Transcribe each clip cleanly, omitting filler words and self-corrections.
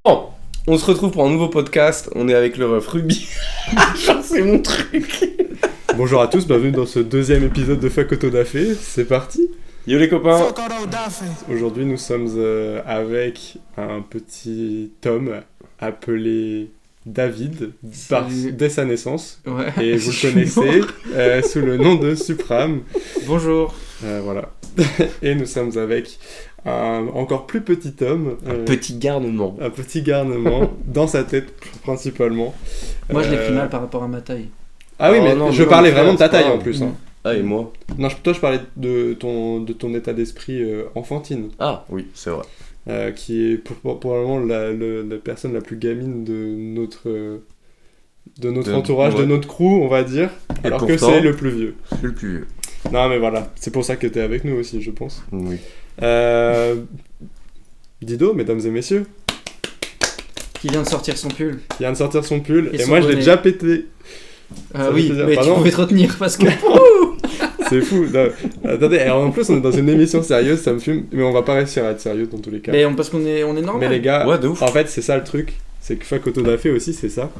Bon, on se retrouve pour un nouveau podcast. On est avec le ref Ruby. Genre, c'est mon truc. Bonjour à tous, bienvenue dans ce deuxième épisode de Fuck Autodafé. C'est parti. Yo les copains. Aujourd'hui, nous sommes avec un petit homme appelé David, dès sa naissance. Ouais. Et vous le connaissez sous le nom de Supram. Bonjour. Voilà. Et nous sommes avec un encore plus petit homme. Petit garnement. Un petit garnement, dans sa tête principalement. Moi, je l'ai pris mal par rapport à ma taille. Ah oui, Oh mais non, je non, parlais frère, vraiment de ta c'est pas taille en grave. plus. Hein. Ah, et moi? Non, toi je parlais de ton état d'esprit enfantine, Ah, oui, c'est vrai. qui est probablement la personne la plus gamine de notre entourage, ouais. de notre crew, on va dire, Et alors que pourtant- c'est le plus vieux. C'est le plus vieux. Non mais voilà, c'est pour ça que t'es avec nous aussi, je pense. Oui. Dido, mesdames et messieurs, Qui vient de sortir son pull. qui vient de sortir son pull, Et et son moi je l'ai bonnet. déjà pété. Ça fait Oui, plaisir. mais tu Pardon. pouvais te retenir parce que... C'est fou. Non, attendez, et en plus on est dans une émission sérieuse, ça me fume, mais on va pas réussir à être sérieux dans tous les cas. Parce qu'on est normal. Mais les gars, Ouais, de ouf. en fait, c'est ça le truc. C'est que Fuck Autodafé aussi, c'est ça.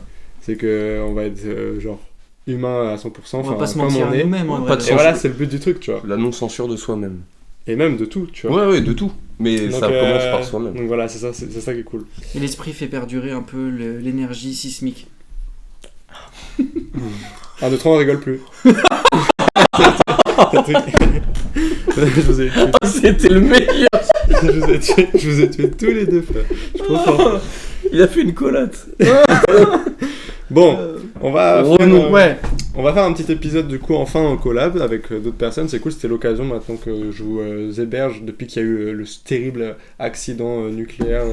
C'est que on va être genre humain à 100%. On va enfin, pas se comme mentir on à est. nous-mêmes. Ouais, en pas vrai. de Et voilà, c'est le but du truc, tu vois. La non-censure de soi-même. Et même de tout, tu vois. Ouais, de tout. Mais Donc, ça commence par soi-même. Donc voilà, c'est ça qui est cool. Et l'esprit fait perdurer un peu l'énergie sismique. 1, 2, 3, on rigole plus. Je vous ai tué. C'était le meilleur. Je vous ai tué tous les deux, frère. Je suis content. Il a fait une collate. Bon, on va Ouais. On va faire un petit épisode du coup enfin en collab avec d'autres personnes, c'est cool, c'était l'occasion maintenant que je vous héberge depuis qu'il y a eu le terrible accident nucléaire.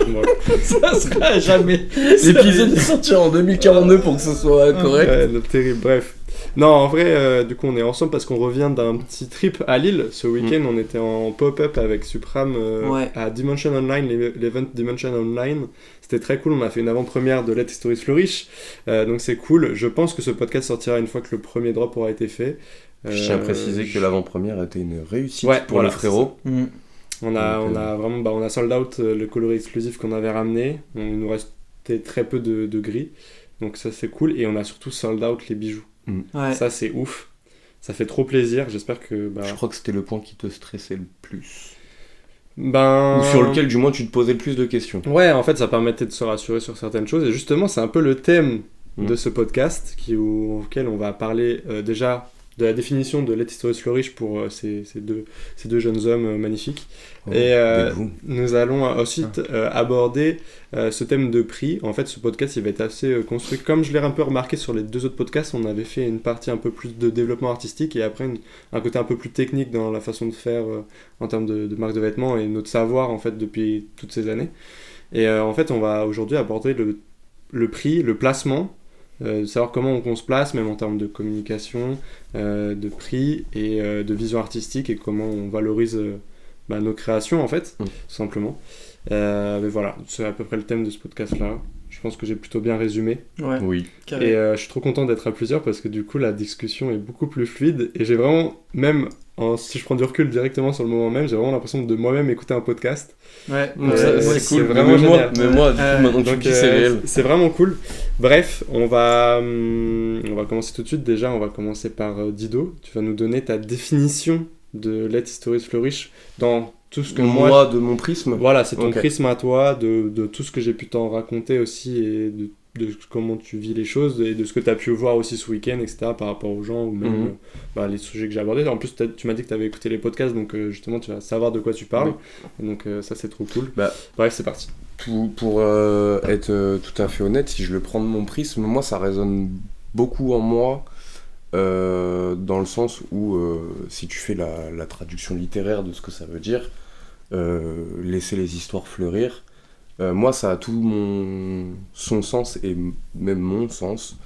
Voilà. Ça sera jamais. L'épisode est sorti en 2042 pour que ce soit correct. Ouais, le terrible, bref. Non, en vrai, du coup on est ensemble parce qu'on revient d'un petit trip à Lille. Ce week-end on était en pop-up avec Supram Ouais. à Dimension Online, l'event Dimension Online. C'était très cool, on a fait une avant-première de Let History Flourish, donc c'est cool. Je pense que ce podcast sortira une fois que le premier drop aura été fait. Je tiens à préciser que l'avant-première était une réussite Ouais, pour voilà, le frérot. On a Donc, vraiment, on a sold out le coloris exclusif qu'on avait ramené. Il nous restait très peu de gris, donc ça c'est cool. Et on a surtout sold out les bijoux. Ouais. Ça c'est ouf. Ça fait trop plaisir. J'espère que Je crois que c'était le point qui te stressait le plus. ben Ou sur lequel, du moins, tu te posais le plus de questions. ouais, en fait, ça permettait de se rassurer sur certaines choses. Et justement, c'est un peu le thème Mm. de ce podcast auquel on va parler déjà de la définition de Let History Flourish pour ces deux jeunes hommes magnifiques. Oh, Et avec vous. nous allons ensuite aborder ce thème de prix. En fait, ce podcast, il va être assez construit. Comme je l'ai un peu remarqué sur les deux autres podcasts, on avait fait une partie un peu plus de développement artistique et après un côté un peu plus technique dans la façon de faire en termes de marque de vêtements et notre savoir, en fait, depuis toutes ces années. Et en fait, on va aujourd'hui aborder le prix, le placement, savoir comment on se place, même en termes de communication, de prix et de vision artistique et comment on valorise nos créations en fait, tout simplement. Mais voilà, c'est à peu près le thème de ce podcast-là. Je pense que j'ai plutôt bien résumé. Ouais. Oui. Carré. Et je suis trop content d'être à plusieurs parce que du coup la discussion est beaucoup plus fluide et j'ai vraiment, même si je prends du recul directement sur le moment même, j'ai vraiment l'impression de moi-même écouter un podcast. Ouais. Donc ça, moi c'est aussi. cool. Mais vraiment moi, génial. mais moi, du coup, maintenant que tu Donc le dis, c'est réel. c'est vraiment cool. Bref, on va commencer tout de suite. Déjà, on va commencer par Dido. Tu vas nous donner ta définition de Let History Flourish dans tout ce que moi... de mon prisme. Voilà, c'est ton Ok. prisme à toi, de tout ce que j'ai pu t'en raconter aussi et de comment tu vis les choses et de ce que tu as pu voir aussi ce week-end, etc. par rapport aux gens ou même les sujets que j'ai abordés. En plus, tu m'as dit que tu avais écouté les podcasts, donc justement, tu vas savoir de quoi tu parles. Et donc ça, c'est trop cool. Bah, Bref, c'est parti. Pour être tout à fait honnête, si je le prends de mon prisme, moi ça résonne beaucoup en moi, dans le sens où si tu fais la traduction littéraire de ce que ça veut dire, laisser les histoires fleurir, moi ça a tout son sens et même mon sens,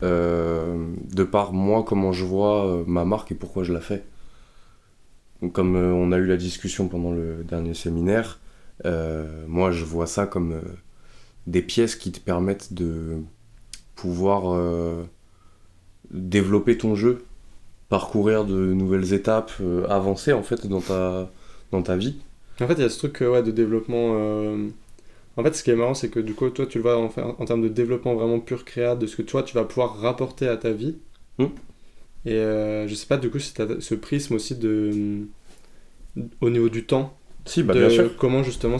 de par moi comment je vois ma marque et pourquoi je la fais. Donc, comme on a eu la discussion pendant le dernier séminaire, moi je vois ça comme des pièces qui te permettent de pouvoir développer ton jeu, parcourir de nouvelles étapes, avancer en fait dans ta vie. En fait, il y a ce truc de développement En fait, ce qui est marrant, c'est que du coup, toi, tu le vois en termes de développement vraiment pur créa, de ce que toi, tu vas pouvoir rapporter à ta vie. Mm. Et je sais pas, du coup, si tu as ce prisme aussi au niveau du temps, Si, bah de bien sûr. comment justement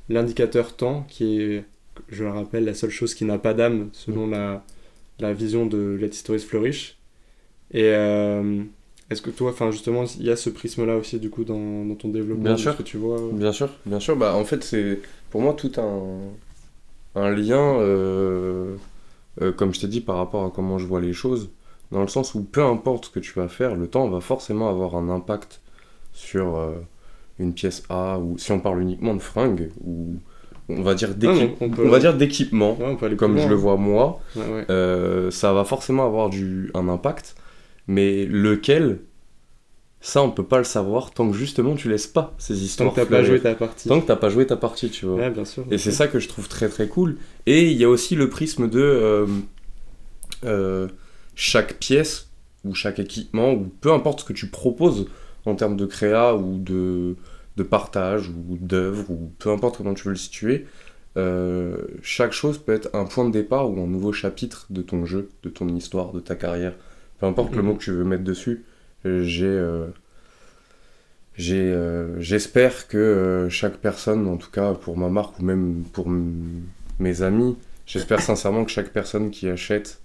l'indicateur temps, qui est, je le rappelle, la seule chose qui n'a pas d'âme, selon la vision de Let Stories Flourish. Et est-ce que toi, enfin justement, il y a ce prisme-là aussi, du coup, dans ton développement, Bien de sûr. ce que tu vois Bien sûr, bien sûr. Bah, en fait, c'est pour moi tout un lien, comme je t'ai dit, par rapport à comment je vois les choses, dans le sens où peu importe ce que tu vas faire, le temps va forcément avoir un impact sur une pièce A, ou si on parle uniquement de fringues, ou on va dire on va dire d'équipement, ouais, on peut aller comme plus je loin, le hein. vois moi, Ouais, ouais. ça va forcément avoir un impact, mais lequel, ça on peut pas le savoir tant que justement tu laisses pas ces Tant histoires que t'as pas fleurir. joué ta partie. Tant que t'as pas joué ta partie, tu vois. Ouais, bien sûr. Et c'est ça que je trouve très très cool. Et il y a aussi le prisme de chaque pièce ou chaque équipement, ou peu importe ce que tu proposes en termes de créa ou de partage ou d'œuvre, ou peu importe comment tu veux le situer, chaque chose peut être un point de départ ou un nouveau chapitre de ton jeu, de ton histoire, de ta carrière. Peu importe le mot que tu veux mettre dessus, j'espère que chaque personne, en tout cas pour ma marque ou même pour mes amis, j'espère sincèrement que chaque personne qui achète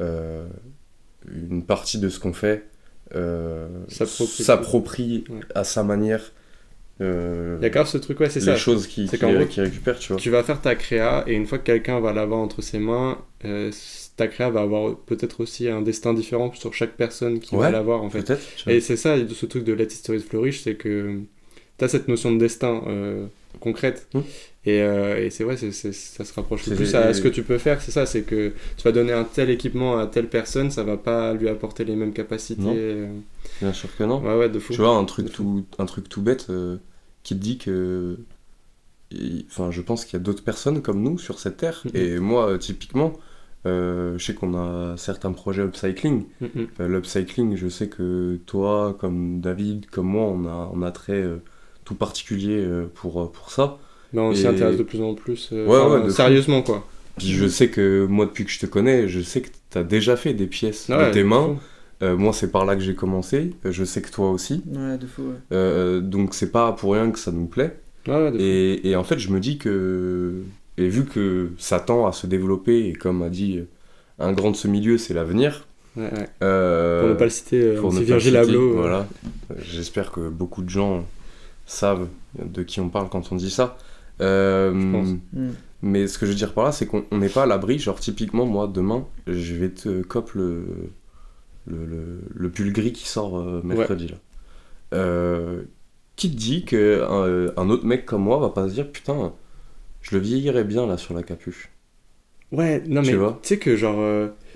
une partie de ce qu'on fait s'approprie Ouais. à sa manière Il y a grave ce truc, ouais, c'est les ça. choses C'est qu'en gros, qui récupèrent, tu vois. Tu vas faire ta créa et une fois que quelqu'un va l'avoir entre ses mains, ta créa va avoir peut-être aussi un destin différent sur chaque personne qui va Ouais, l'avoir en fait. Peut-être. tu vois. Et c'est ça, ce truc de Let Stories Flourish, c'est que tu as cette notion de destin concrète. Et c'est vrai, ça se rapproche le plus à ce que tu peux faire. C'est ça, c'est que tu vas donner un tel équipement à telle personne, ça va pas lui apporter les mêmes capacités. Non. Bien sûr que non. Ouais, de fou. Tu vois, un truc tout bête qui te dit que. Enfin, je pense qu'il y a d'autres personnes comme nous sur cette terre. Mhm. Et moi, typiquement, je sais qu'on a certains projets upcycling. L'upcycling, je sais que toi, comme David, comme moi, on a trait tout particulier pour ça. Ben, on s'y Et- intéresse de plus en plus. Ouais, de fou. Sérieusement, quoi. Puis je sais que moi, depuis que je te connais, je sais que tu as déjà fait des pièces Ouais, de tes de mains. fou. Moi, c'est par là que j'ai commencé. Je sais que toi aussi. Ouais, de fou, ouais. Donc, c'est pas pour rien que ça nous plaît. Ouais, de fou. Et en fait, je me dis que. Et vu que ça tend à se développer, et comme a dit un grand de ce milieu, c'est l'avenir. Ouais, ouais. Pour Pour ne pas le citer, pour ne c'est pas le Virgil citer, Abloh. Voilà. J'espère que beaucoup de gens savent de qui on parle quand on dit ça. Je pense. Mais ce que je veux dire par là, c'est qu'on n'est pas à l'abri. Genre, typiquement, moi, demain, je vais te cope le pull gris qui sort mercredi. Là. Qui te dit qu'un autre mec comme moi va pas se dire putain, je le vieillirais bien là sur la capuche. Ouais, non Tu mais vois. tu sais que genre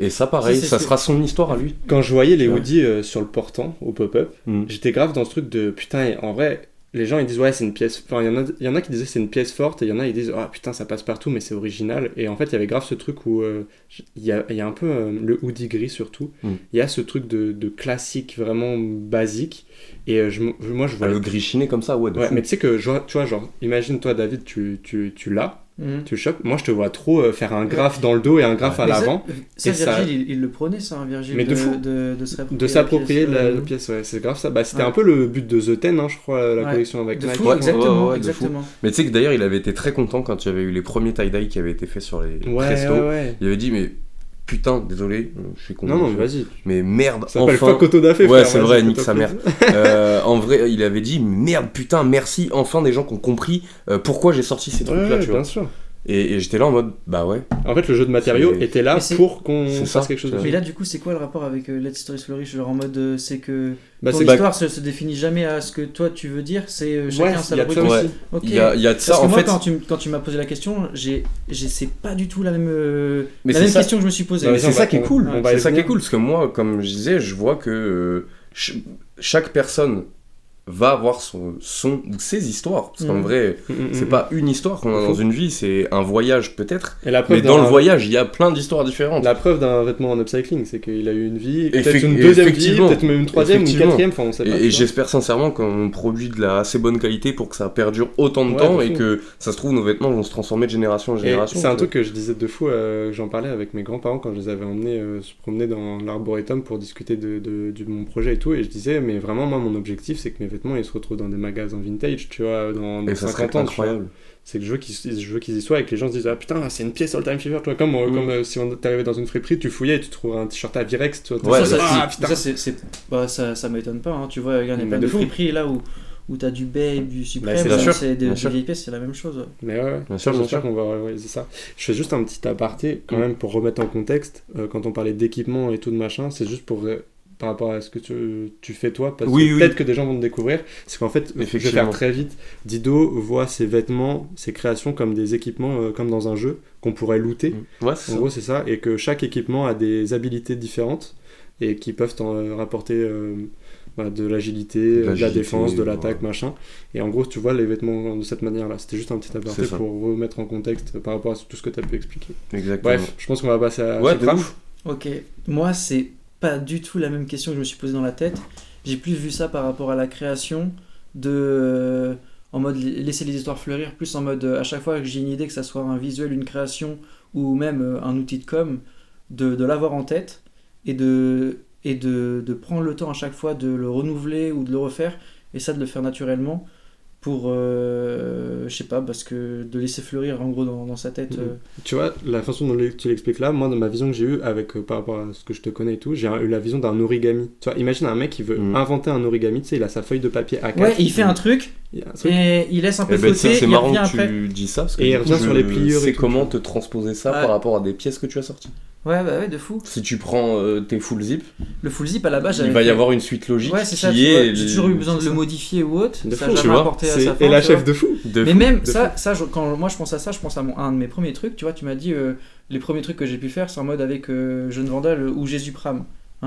Et ça, pareil, Ça, c'est ça ce que- sera son histoire à lui. quand je voyais les Tu vois. hoodies sur le portant au pop-up, j'étais grave dans ce truc de putain, et en vrai, les gens ils disent ouais, c'est une pièce. Enfin, il y en a qui disaient c'est une pièce forte et il y en a ils disent ah putain, ça passe partout mais c'est original. Et en fait, il y avait grave ce truc où il y a un peu le hoodie gris surtout. Il y a ce truc de classique vraiment basique. Et moi je vois. Le gris chiné comme ça, ouais, de Ouais, fou. mais tu sais que tu vois, genre, imagine toi David, tu l'as. Tu le chopes. Moi, je te vois trop faire un graphe dans le dos et un graphe à Mais l'avant. Ça, Et ça- Virgil, il le prenait, ça, hein, Virgil. Mais de fou. De s'approprier la la pièce, pièce, ouais, c'est grave ça. Bah, c'était Ouais. un peu le but de The Ten, hein, je crois, la Ouais. collection avec De Nike. fou, Ouais, exactement, ouais, de fou. exactement. Mais tu sais que d'ailleurs, il avait été très content quand il y avait eu les premiers tie-dye qui avaient été faits sur les Ouais, Presto. ouais. Il avait dit, mais putain, désolé, je suis con. Non, vas-y. Mais merde, Ça s'appelle enfin. pas Koto Dafé, Ouais, frère, c'est vas-y, vrai, fais nique ta sa mère. prise. En vrai, il avait dit merde, putain, merci, enfin des gens qui ont compris pourquoi j'ai sorti ces trucs-là, Ouais, tu vois. bien sûr. Et j'étais là en mode, bah ouais. En fait, le jeu de matériaux C'est- était là Mais c'est- pour qu'on c'est fasse ça, quelque chose tu de vois. Mais là, du coup, c'est quoi le rapport avec Let's Stories Flourish? Genre en mode, c'est que Bah, ton c'est histoire se définit jamais à ce que toi tu veux dire, c'est ouais, chacun il y a de ça s'approprie. aussi. Ok. Il y a de ça, Parce que en moi, fait. quand tu m'as posé la question, c'est pas du tout la même, Mais la c'est même ça- question que je me suis posée. Mais Vas-y, c'est on ça va- qui est cool. on va C'est y ça qui est venir. cool, parce que moi, comme je disais, je vois que chaque personne va avoir son ou ses histoires. Parce qu'en vrai, c'est pas une histoire qu'on a dans une vie, c'est un voyage peut-être. Et la preuve mais dans le voyage, il y a plein d'histoires différentes. La preuve d'un vêtement en upcycling, c'est qu'il a eu une vie, peut-être une deuxième vie, peut-être même une troisième ou une quatrième, enfin on sait pas. Et j'espère sincèrement qu'on produit de la assez bonne qualité pour que ça perdure autant de temps et que ça se trouve, nos vêtements vont se transformer de génération en génération. C'est un truc que je disais de fou, j'en parlais avec mes grands-parents quand je les avais emmenés se promener dans l'arboretum pour discuter de mon projet et tout, et je disais, mais vraiment, moi, mon objectif, c'est que mes vêtements, ils se retrouvent dans des magasins vintage, tu vois, dans 50 ans. Incroyable. C'est que je veux qu'ils y soient et que les gens se disent, ah putain, c'est une pièce all-time fever, tu vois, comme si on t'arrivait dans une friperie, tu fouillais et tu trouves un t-shirt à Virex, tu vois. Ouais, ça m'étonne pas, hein, tu vois, il y a plein de friperies là où t'as du Babe, du Supreme, c'est des vieilles pièces, c'est la même chose. Mais ouais, bien sûr qu'on va réaliser ça. Je fais juste un petit aparté quand même pour remettre en contexte, quand on parlait d'équipement et tout de machin, c'est juste pour par rapport à ce que tu fais toi, parce que peut-être que des gens vont te découvrir, c'est qu'en fait, je vais faire très vite, Dido voit ses vêtements, ses créations comme des équipements, comme dans un jeu, qu'on pourrait looter, en gros c'est ça, et que chaque équipement a des habilités différentes, et qui peuvent t'en rapporter de l'agilité, de la défense, de l'attaque, machin, et en gros tu vois les vêtements de cette manière-là, c'était juste un petit aparté pour remettre en contexte par rapport à tout ce que tu as pu expliquer. Exactement. Bref, je pense qu'on va passer à Ok, moi c'est pas du tout la même question que je me suis posée dans la tête. J'ai plus vu ça par rapport à la création en mode laisser les histoires fleurir, plus en mode à chaque fois que j'ai une idée, que ça soit un visuel, une création ou même un outil de com, de l'avoir en tête et de prendre le temps à chaque fois de le renouveler ou de le refaire, et ça de le faire naturellement pour je sais pas, parce que de laisser fleurir en gros dans sa tête. Tu vois, la façon dont tu l'expliques là, moi dans ma vision que j'ai eue avec par rapport à ce que je te connais et tout, j'ai eu la vision d'un origami. Tu vois, imagine un mec qui veut inventer un origami, tu sais, il a sa feuille de papier A4. Ouais, il fait un truc et il laisse un peu flotter, c'est il marrant revient que après. tu dis ça, parce que et il revient sur les pliures. C'est comment te transposer ça par rapport à des pièces que tu as sorties. Ouais, de fou. Si tu prends tes full zip, le full zip à la base, il va y avoir une suite logique j'ai toujours eu besoin de le modifier ou autre. De ça fou, jamais apporté à sa fin. Et la chef de fou. Mais même ça, quand moi je pense à ça, je pense à un de mes premiers trucs. Tu vois, tu m'as dit les premiers trucs que j'ai pu faire, c'est en mode avec Jeune Vandal ou Jésus Pram,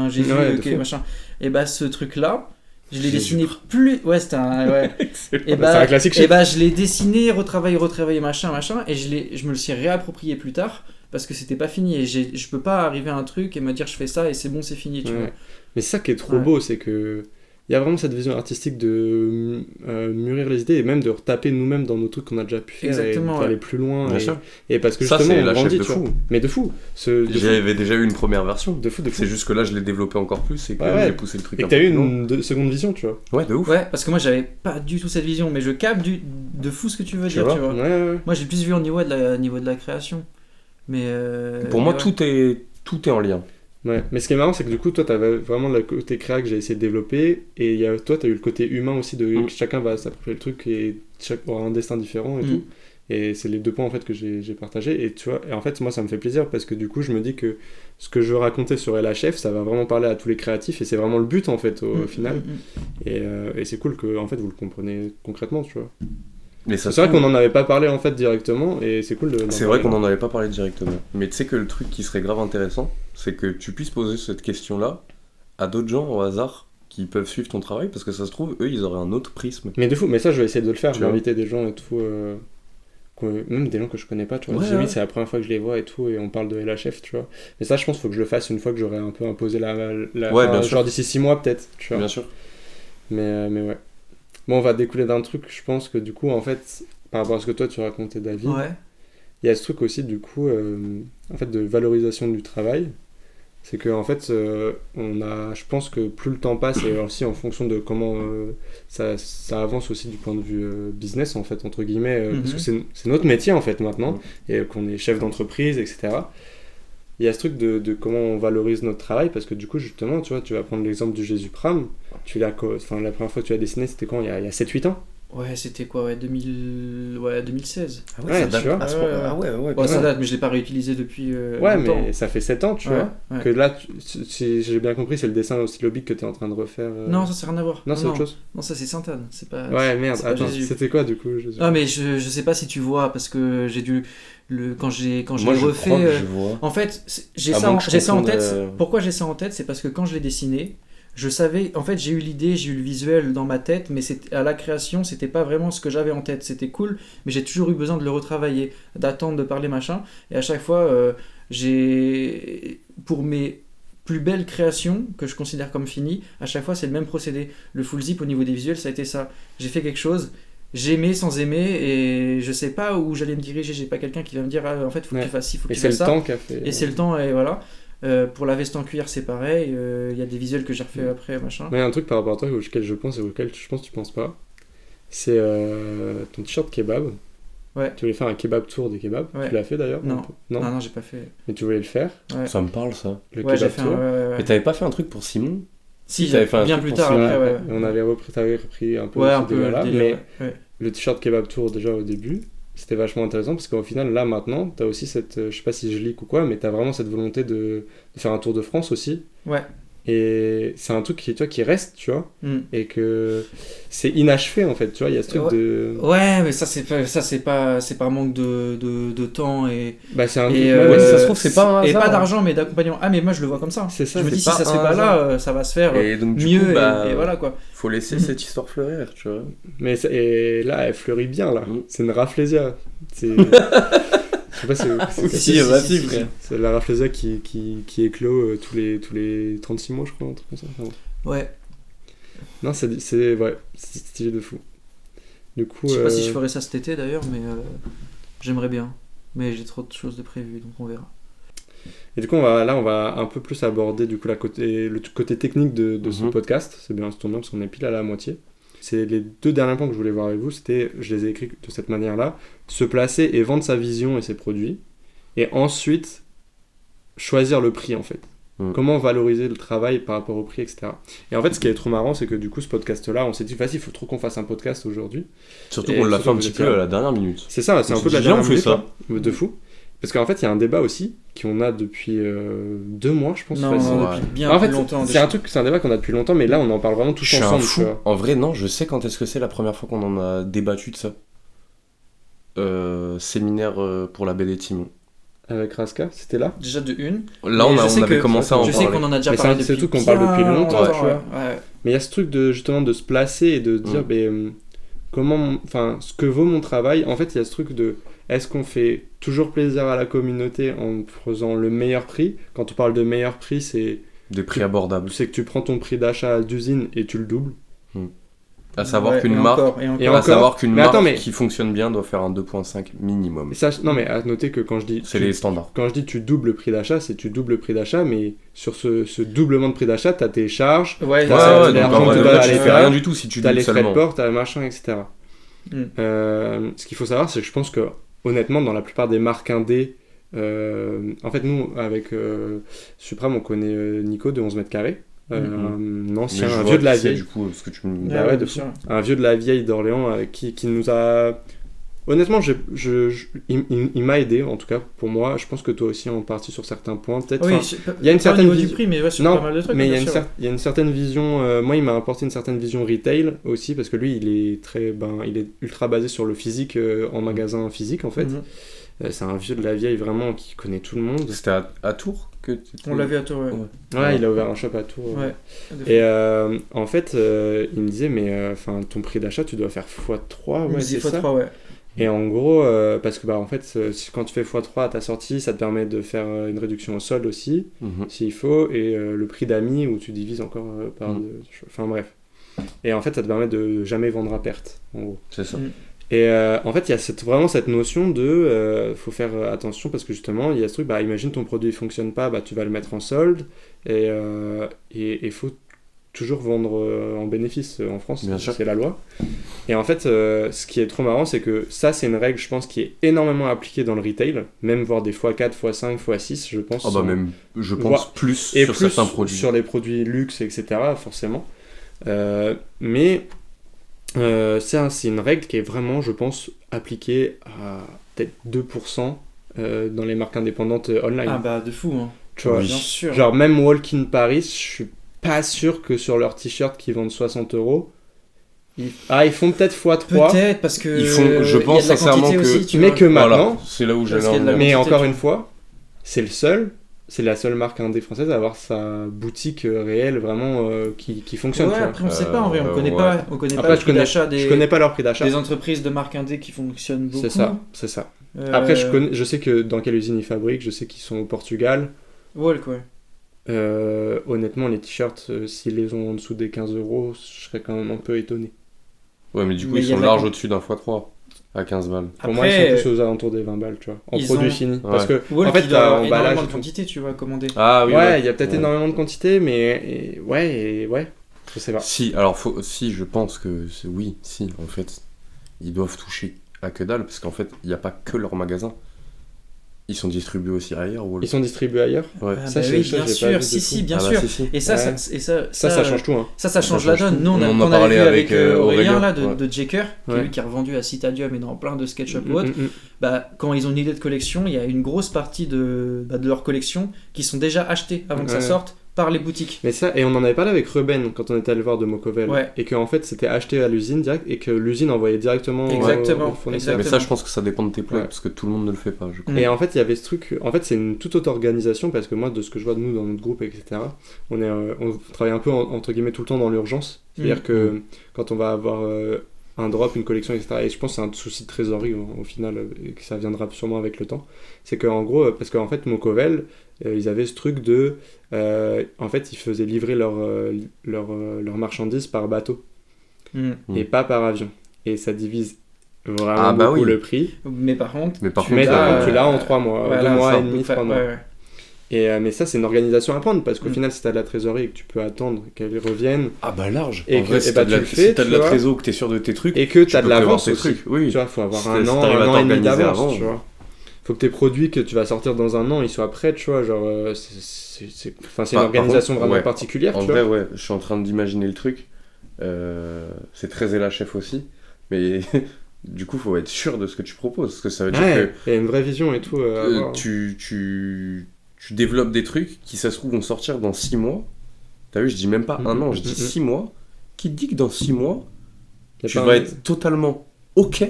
Jésus machin. Et bah ce truc là, je l'ai dessiné plus. Ouais, c'était un. Ouais. C'est un classique. Et bah je l'ai dessiné, retravaillé, machin, et je me le suis réapproprié plus tard. Parce que c'était pas fini et je peux pas arriver à un truc et me dire je fais ça et c'est bon, c'est fini, tu vois. Mais c'est ça qui est trop beau, c'est que il y a vraiment cette vision artistique de mûrir les idées et même de retaper nous-mêmes dans nos trucs qu'on a déjà pu faire. Exactement, et aller plus loin. Bien sûr. Et parce que ça, justement, c'est on grandit, de tu vois. fou. Mais de fou. J'avais déjà eu une première version. De fou. C'est juste que là, je l'ai développé encore plus et que j'ai poussé le truc. Et que t'as eu une seconde vision, tu vois. Ouais, de ouf. Ouais, parce que moi, j'avais pas du tout cette vision, mais je capte de fou ce que tu veux dire, tu vois. Ouais. Moi, j'ai plus vu au niveau de la création. Mais pour moi, tout est en lien. Ouais, mais ce qui est marrant, c'est que du coup, toi, t'avais vraiment le côté créa que j'ai essayé de développer, et toi, t'as eu le côté humain aussi, que chacun va s'approprier le truc, et chacun aura un destin différent et tout. Et c'est les deux points, en fait, que j'ai partagé. Et tu vois, et en fait, moi, ça me fait plaisir, parce que du coup, je me dis que ce que je veux raconter sur LHF, ça va vraiment parler à tous les créatifs, et c'est vraiment le but, en fait, au final. Et c'est cool que, en fait, vous le comprenez concrètement, tu vois. Mais c'est vrai qu'on n'en avait pas parlé en fait directement et c'est cool de. C'est vrai qu'on n'en avait pas parlé directement. Mais tu sais que le truc qui serait grave intéressant, c'est que tu puisses poser cette question-là à d'autres gens au hasard qui peuvent suivre ton travail parce que ça se trouve, eux ils auraient un autre prisme. Mais de fou, mais ça je vais essayer de le faire, je vais inviter des gens et tout. Même des gens que je connais pas, tu vois. C'est la première fois que je les vois et tout et on parle de LHF, tu vois. Mais ça je pense qu'il faut que je le fasse une fois que j'aurai un peu imposé genre d'ici 6 mois peut-être, tu vois. Bien sûr. Mais ouais. Bon, on va découler d'un truc, je pense que du coup, en fait, par rapport à ce que toi tu racontais, David, il y a ce truc aussi, du coup, en fait, de valorisation du travail. C'est que, en fait, je pense que plus le temps passe, et aussi en fonction de comment ça avance aussi du point de vue business, en fait, entre guillemets, parce que c'est notre métier, en fait, maintenant, et qu'on est chef d'entreprise, etc. Il y a ce truc de comment on valorise notre travail, parce que du coup, justement, tu vois, tu vas prendre l'exemple du Jésus Pram. La première fois que tu l'as dessiné, c'était quand? Il y a 7-8 ans? Ouais, c'était quoi? 2016. Ah ouais, ça date. Tu vois. Ça date, mais je l'ai pas réutilisé depuis longtemps. Mais ça fait 7 ans, tu vois. Que là, si j'ai bien compris, c'est le dessin oscillobique que tu es en train de refaire. Non, ça c'est rien à voir. Non, c'est autre chose. Non, ça c'est Sainte-Anne. C'est pas. Ouais, merde. Attends, c'était quoi du coup? Ah, mais je sais pas si tu vois, parce que j'ai dû. Quand je l'ai refait. Crois que je vois. En fait, j'ai ça en tête. Pourquoi j'ai ça en tête? C'est parce que quand je l'ai dessiné, je savais, en fait j'ai eu l'idée, j'ai eu le visuel dans ma tête, mais à la création c'était pas vraiment ce que j'avais en tête. C'était cool, mais j'ai toujours eu besoin de le retravailler, d'attendre, de parler machin, et à chaque fois pour mes plus belles créations que je considère comme finies, à chaque fois c'est le même procédé. Le full zip au niveau des visuels ça a été ça. J'ai fait quelque chose, j'aimais sans aimer, et je sais pas où j'allais me diriger. J'ai pas quelqu'un qui va me dire en fait faut que tu fasses ci, faut que tu fasses ça. Et c'est le temps qui a fait. Et c'est le temps, et voilà. Pour la veste en cuir c'est pareil, il y a des visuels que j'ai refait après machin. Mais un truc par rapport à toi auquel je pense et auquel je pense que tu penses pas, c'est ton t-shirt kebab. Ouais. Tu voulais faire un kebab tour des kebabs. Ouais. Tu l'as fait d'ailleurs? Non, j'ai pas fait. Mais tu voulais le faire? Ouais. Ça me parle, ça. Le Ouais, j'ai kebab fait tour. Mais t'avais pas fait un truc pour Simon? Si, t'avais fait un bien truc plus pour tard Simon. après, ouais. On avait repris un peu Ouais, ce un peu délire-là, le mais délire, ouais. le t-shirt kebab tour déjà au début, c'était vachement intéressant parce qu'au final, là maintenant, t'as aussi cette, je sais pas si je leak ou quoi, mais t'as vraiment cette volonté de faire un tour de France aussi. Ouais. Et c'est un truc qui reste, tu vois, et que c'est inachevé en fait, tu vois, il y a ce truc de... Ouais, mais ça c'est pas manque de temps et... Bah c'est un et, truc... si ça se trouve, c'est pas un hasard. Et pas d'argent, mais d'accompagnement. Ah, mais moi je le vois comme ça. C'est ça, je me c'est dis si pas ça se fait un pas hasard. là, ça va se faire Et donc, du mieux, coup, et voilà quoi. Faut laisser cette histoire fleurir, tu vois. Mais et là, elle fleurit bien, là. C'est une raflésia. C'est... Je sais pas si... frère. C'est la raflésia qui éclot tous les 36 mois, je crois, un truc comme ça. Enfin, ouais. Non, c'est stylé de fou. Du coup... Je sais pas si je ferai ça cet été d'ailleurs, mais j'aimerais bien. Mais j'ai trop de choses de prévues, donc on verra. Et du coup, on va un peu plus aborder du coup, le côté technique de ce podcast. C'est bien, c'est tombé parce qu'on est pile à la moitié. C'est les 2 derniers points que je voulais voir avec vous, je les ai écrits de cette manière-là, se placer et vendre sa vision et ses produits, et ensuite choisir le prix en fait. Comment valoriser le travail par rapport au prix, etc. Et en fait, ce qui est trop marrant, c'est que du coup, ce podcast-là, on s'est dit, vas-y, il faut trop qu'on fasse un podcast aujourd'hui. Surtout qu'on l'a fait un petit peu à la dernière minute. C'est ça, c'est un peu de la dernière dernière minute, ça. De fou. Parce qu'en fait, il y a un débat aussi qu'on a depuis 2 mois, je pense. Non, depuis bien en fait, plus longtemps. c'est un débat qu'on a depuis longtemps, mais là, on en parle vraiment tous ensemble. Je suis un fou. En vrai, non, je sais quand est-ce que c'est la première fois qu'on en a débattu de ça. Séminaire pour la BD Timon. Avec Raska, c'était là? Déjà de une. Là, on avait commencé à en parler. Je sais qu'on en a déjà parlé depuis. C'est tout qu'on parle depuis longtemps, tu vois. Ouais. Mais il y a ce truc justement de se placer et de dire, ce que vaut mon travail. En fait, il y a ce truc de, est-ce qu'on fait toujours plaisir à la communauté en faisant le meilleur prix? Quand on parle de meilleur prix, c'est... Des prix abordables. C'est que tu prends ton prix d'achat d'usine et tu le doubles. À savoir qu'une marque, qui fonctionne bien doit faire un 2.5 minimum. Et ça, non mais à noter que quand je dis... C'est les standards. Quand je dis tu doubles le prix d'achat, c'est tu doubles le prix d'achat, mais sur ce doublement de prix d'achat, t'as tes charges, tu fais rien du tout si tu doubles doubles seulement. T'as les frais de seulement. port, t'as le machin, etc. Ce qu'il faut savoir, c'est que je pense que, honnêtement, dans la plupart des marques indé, en fait, nous, avec Supreme, on connaît Nico de 11 mètres carrés. Un ancien, un vieux de la vieille. Du coup, parce que tu me... un vieux de la vieille d'Orléans qui nous a... Honnêtement, il m'a aidé, en tout cas, pour moi. Je pense que toi aussi, en partie, sur certains points. Peut-être. Oui, il y a une certaine vision... du prix, mais sur pas mal de trucs. Mais il y a une certaine vision... moi, il m'a apporté une certaine vision retail aussi, parce que lui, il est ultra basé sur le physique, en magasin physique, en fait. C'est un vieux de la vieille, vraiment, qui connaît tout le monde. C'était à Tours que on l'a vu à Tours, ouais, il a ouvert un shop à Tours. Ouais. Et en fait, il me disait, mais ton prix d'achat, tu dois faire x3. Ouais, c'est ça. x3, ouais. Et en gros, parce que en fait, quand tu fais x3 à ta sortie, ça te permet de faire une réduction au solde aussi, s'il faut, et le prix d'amis où tu divises encore par deux. Enfin bref. Et en fait, ça te permet de jamais vendre à perte, en gros. C'est ça. Et en fait, il y a vraiment cette notion de faut faire attention parce que justement, il y a ce truc, imagine ton produit ne fonctionne pas, tu vas le mettre en solde et il faut toujours vendre en bénéfice en France, c'est la loi. Et en fait, ce qui est trop marrant, c'est que ça, c'est une règle, je pense, qui est énormément appliquée dans le retail, même voire des x4, x5, x6, je pense. Même, je pense plus sur certains produits. Sur les produits luxe, etc., forcément. Mais... c'est une règle qui est vraiment, je pense, appliquée à peut-être 2% dans les marques indépendantes online. Ah de fou, hein. Tu vois, bien sûr. Genre même Walk-in Paris, je suis pas sûr que sur leurs t-shirts qui vendent 60€, ils font peut-être x3. Peut-être, parce que ils font, je pense sincèrement que... aussi, mais que maintenant, c'est là où j'allais mais encore une fois, c'est le seul c'est la seule marque indé française à avoir sa boutique réelle vraiment qui fonctionne. Ouais, tu vois. après on sait pas en vrai, on connaît ouais. pas, on connaît Après, pas le prix d'achat je connais pas leur prix d'achat. des entreprises de marque indé qui fonctionnent beaucoup. C'est ça. Euh, Après, je sais que dans quelle usine ils fabriquent, je sais qu'ils sont au Portugal. Walk, ouais. Honnêtement, les t-shirts, s'ils les ont en dessous des 15 euros, je serais quand même un peu étonné. Ouais, mais du coup, Mais ils il y a sont de la larges con- au-dessus d'un x3 à 15 balles. Pour moi, ils Après, sont tous aux alentours des 20 balles, tu vois, en ils produits ont- finis. Ouais. Parce que, Walk, en fait, il doit t'as avoir emballage énormément et de tout. quantité, tu vois, commandé. Ah oui, Ouais, il y a peut-être Ouais. énormément de quantité, mais ouais, je sais pas. Si, alors, si, je pense que oui, si, en fait, ils doivent toucher à que dalle, parce qu'en fait, il n'y a pas que leur magasin. Ils sont distribués aussi ailleurs. Ils sont distribués ailleurs. Ouais. Ah, Ça, bah c'est- oui, ça, bien j'ai pas sûr, vu de si, fou. si, bien Ah bah, sûr. si, si. Et ça, Ouais. ça Ça change tout, hein. Ça change la donne. Nous, On en a qu'on avait parlé vu avec, avec Aurélien, là, ouais. de Jaker, qui Ouais. lui qui a revendu à Citadium et dans plein de SketchUp ou autres. Mm. Bah, quand ils ont une idée de collection, il y a une grosse partie de leur collection qui sont déjà achetées avant que ça Ouais. sorte par les boutiques. Mais ça, et on en avait parlé avec Ruben quand on était allé voir de Mocovel. Ouais. Et qu'en fait, c'était acheté à l'usine direct et que l'usine envoyait directement Exactement, au fournisseur. Mais exactement. ça, je pense que ça dépend de tes plugs, Ouais. parce que tout le monde ne le fait pas, je crois. Mm. Et en fait, il y avait ce truc. En fait, c'est une toute autre organisation parce que moi, de ce que je vois de nous dans notre groupe, etc., on travaille un peu entre guillemets tout le temps dans l'urgence. C'est-à-dire que quand on va avoir un drop, une collection, etc., et je pense que c'est un souci de trésorerie au final, et que ça viendra sûrement avec le temps, c'est qu'en gros, parce qu'en fait, Mocovel, ils avaient ce truc de. En fait, ils faisaient livrer leurs marchandises par bateau Mm. et pas par avion. Et ça divise vraiment Ah, bah beaucoup oui. le prix. Mais par contre, Mais par tu contre, Mais l'as, tu l'as en 3 mois, voilà, 2 mois ça. et demi, 3 mois. Ouais, ouais. Mais ça, c'est une organisation à prendre parce qu'au Mm. final, si t'as de la trésorerie et que tu peux attendre qu'elle revienne Ah bah large. Et En que- vrai, et si bah, t'as de la, tu le fais, si t'as de tu la vois. trésor, que t'es sûr de tes trucs, et que tu t'as de peux prévoir l'avance tes aussi. trucs. Oui. Tu vois, faut avoir Si un an, t'arrives à un an et demi t'organiser d'avance, avant. tu vois. Faut que tes produits que tu vas sortir dans un an, ils soient prêts, tu vois. Genre, c'est une Par organisation contre, vraiment ouais. particulière, En tu vrai, vois. ouais, je suis en train d'imaginer le truc. C'est très LHF aussi. Mais du coup, faut être sûr de ce que tu proposes. Parce que ça veut dire Ouais, il y a une vraie vision et tout. à que avoir. tu développes des trucs qui, ça se trouve, vont sortir dans 6 mois. T'as vu, je dis même pas un an, je dis 6 mois. Qui te dit que dans 6 mois, Y a tu pas vas un- être totalement OK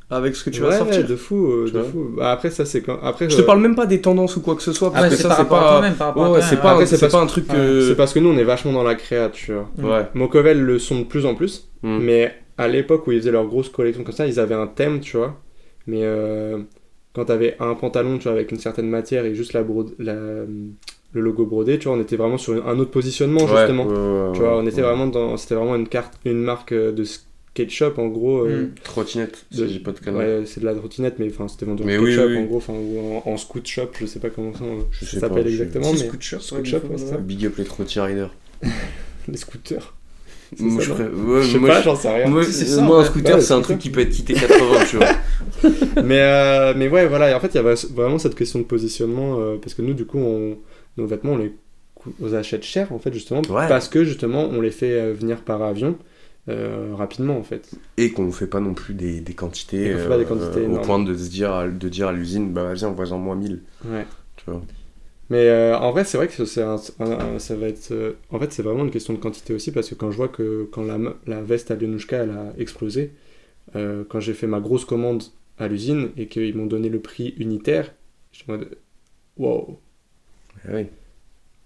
avec ce que tu vas Ouais, sortir. de fou, Tu de vois. fou. Bah, après, ça, c'est quand. Après, Je te parle même pas des tendances ou quoi que ce soit. Parce Ouais, que c'est ça, par c'est rapport à pas. toi-même, par rapport à Ouais, toi-même. c'est pas, Après, c'est c'est pas un truc que. C'est parce que nous, on est vachement dans la créa, tu vois. Ouais. Mocovel le sont de plus en plus. Mm. Mais à l'époque où ils faisaient leur grosse collection comme ça, ils avaient un thème, tu vois. Mais quand t'avais un pantalon, tu vois, avec une certaine matière et juste le logo brodé, tu vois, on était vraiment sur un autre positionnement, Ouais, justement. ouais, Tu vois, on ouais, était ouais. vraiment dans... C'était vraiment une marque de SketchUp, en gros. Trottinette, de- si j'ai pas de conneries. Ouais, c'est de la trottinette, mais enfin, c'était vendu en Mais oui, SketchUp, oui, oui. en gros, enfin, ou en scoot shop, je sais pas comment Je ça sais s'appelle pas, exactement, Si, mais... Scoot Shop, Scoot ouais, Shop, des ouais, fois, c'est ça. Big up les trotty riders. Les scooters. C'est Moi, ça, je non ferais- ouais, Je sais moi, pas, je- j'en sais rien. moi, C'est ça, moi, en un fait. scooter, Ouais, c'est un scooter. truc qui peut être quitté 80, tu vois. Mais ouais, voilà, et en fait, il y avait vraiment cette question de positionnement, parce que nous, du coup, nos vêtements, on les achète cher, en fait, justement, Ouais. parce que, justement, on les fait venir par avion rapidement, en fait. Et qu'on fait pas non plus des quantités, Et qu'on fait pas des quantités au énormes. point de dire à l'usine, bah vas-y, envoie-en moi 1000. Ouais. Tu vois. Mais en vrai, c'est vrai que ça va être... en fait, c'est vraiment une question de quantité aussi, parce que quand je vois que quand la veste Alionushka, elle a explosé, quand j'ai fait ma grosse commande à l'usine, et qu'ils m'ont donné le prix unitaire, j'étais en mode... Wow. Oui.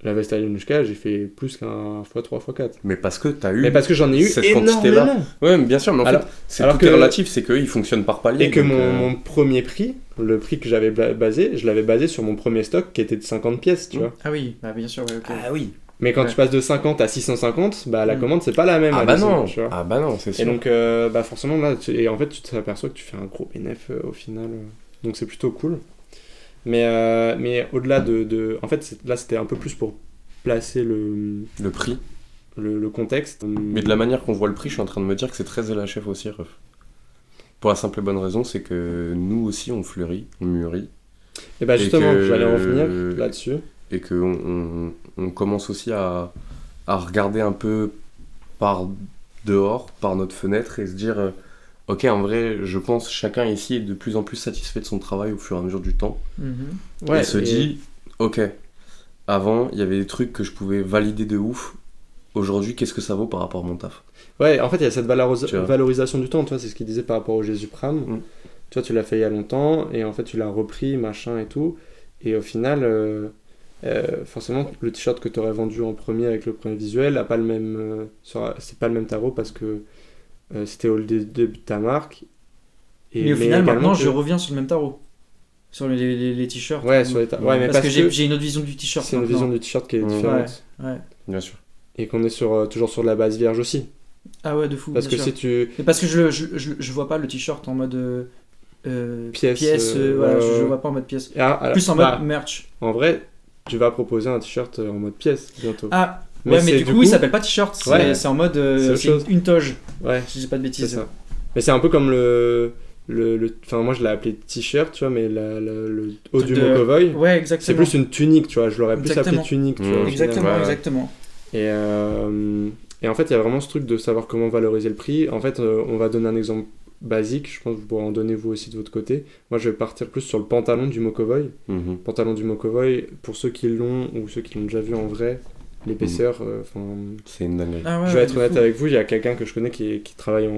La veste Alionushka, j'ai fait plus qu'un x3, x4. Mais parce que t'as eu. Mais parce que j'en ai eu cette énormément. quantité-là. Ouais, mais bien sûr, mais en Alors- fait, c'est alors tout est que- relatif, c'est qu'ils fonctionnent par palier. Et que donc, mon premier prix, le prix que j'avais basé, je l'avais basé sur mon premier stock qui était de 50 pièces, tu vois. Ah oui, bah bien sûr, ouais, ok. Ah oui. Mais quand Ouais. tu passes de 50 à 650, bah la Mm. commande c'est pas la même. Ah à bah l'usine, non. tu vois. Ah bah non, c'est Et sûr. donc, bah forcément, là, et en fait, tu t'aperçois que tu fais un gros bénéf au final. Donc, c'est plutôt cool. Mais au-delà de. En fait, là, c'était un peu plus pour placer Le prix. le contexte. Mais de la manière qu'on voit le prix, je suis en train de me dire que c'est très LHF aussi, ref. Pour la simple et bonne raison, c'est que nous aussi on fleurit, on mûrit, Et bah, justement, que- j'allais en venir là-dessus. et qu'on commence aussi à regarder un peu par dehors, par notre fenêtre, et se dire ok, en vrai, je pense chacun ici est de plus en plus satisfait de son travail au fur et à mesure du temps, Mhm. Ouais, et se dit ok, avant il y avait des trucs que je pouvais valider de ouf, aujourd'hui qu'est-ce que ça vaut par rapport à mon taf? Ouais, en fait, il y a cette Tu vois. valorisation du temps, tu vois, c'est ce qu'il disait par rapport au Jésus Pram. Mm. Tu vois, tu l'as fait il y a longtemps, et en fait, tu l'as repris, machin et tout. Et au final, forcément le t-shirt que tu aurais vendu en premier avec le premier visuel a pas le même, c'est pas le même tarot parce que c'était au début de ta marque. Mais au final, également maintenant, que- je reviens sur le même tarot. Sur les t-shirts. Ouais, sur les ouais, mais parce que que j'ai une autre vision du t-shirt. c'est une maintenant. vision du t-shirt qui est Ouais. différente. Ouais. Bien sûr. Et qu'on est toujours sur de la base vierge aussi. Ah ouais, de fou. Parce que bien si sûr. tu. Mais parce que je vois pas le t-shirt en mode Pièce, voilà, ouais, je ouais. vois pas en mode pièce. Alors, Plus en bah, mode merch. en vrai, tu vas proposer un t-shirt en mode pièce bientôt. Ah, Mais ouais, mais c'est du du coup, coup- il s'appelle pas t-shirt, Ouais. c'est en mode. C'est autre C'est chose. une toge, Ouais, si je dis pas de c'est bêtises. ça. Mais c'est un peu comme enfin, moi je l'ai appelé t-shirt, tu vois, mais le haut du Mokovoy, Ouais, exactement. c'est plus une tunique, tu vois. Je l'aurais plus Exactement. appelé tunique, tu vois. au final. Exactement, Ouais. exactement. Et en fait, il y a vraiment ce truc de savoir comment valoriser le prix. En fait, on va donner un exemple basique, je pense que vous pourrez en donner vous aussi de votre côté. Moi, je vais partir plus sur le pantalon du Mokovoy. Mhm. Pantalon du Mokovoy, pour ceux qui l'ont ou ceux qui l'ont déjà vu en vrai, l'épaisseur, C'est une dinguerie. Ah ouais, je vais être de honnête fou. avec vous, il y a quelqu'un que je connais qui travaille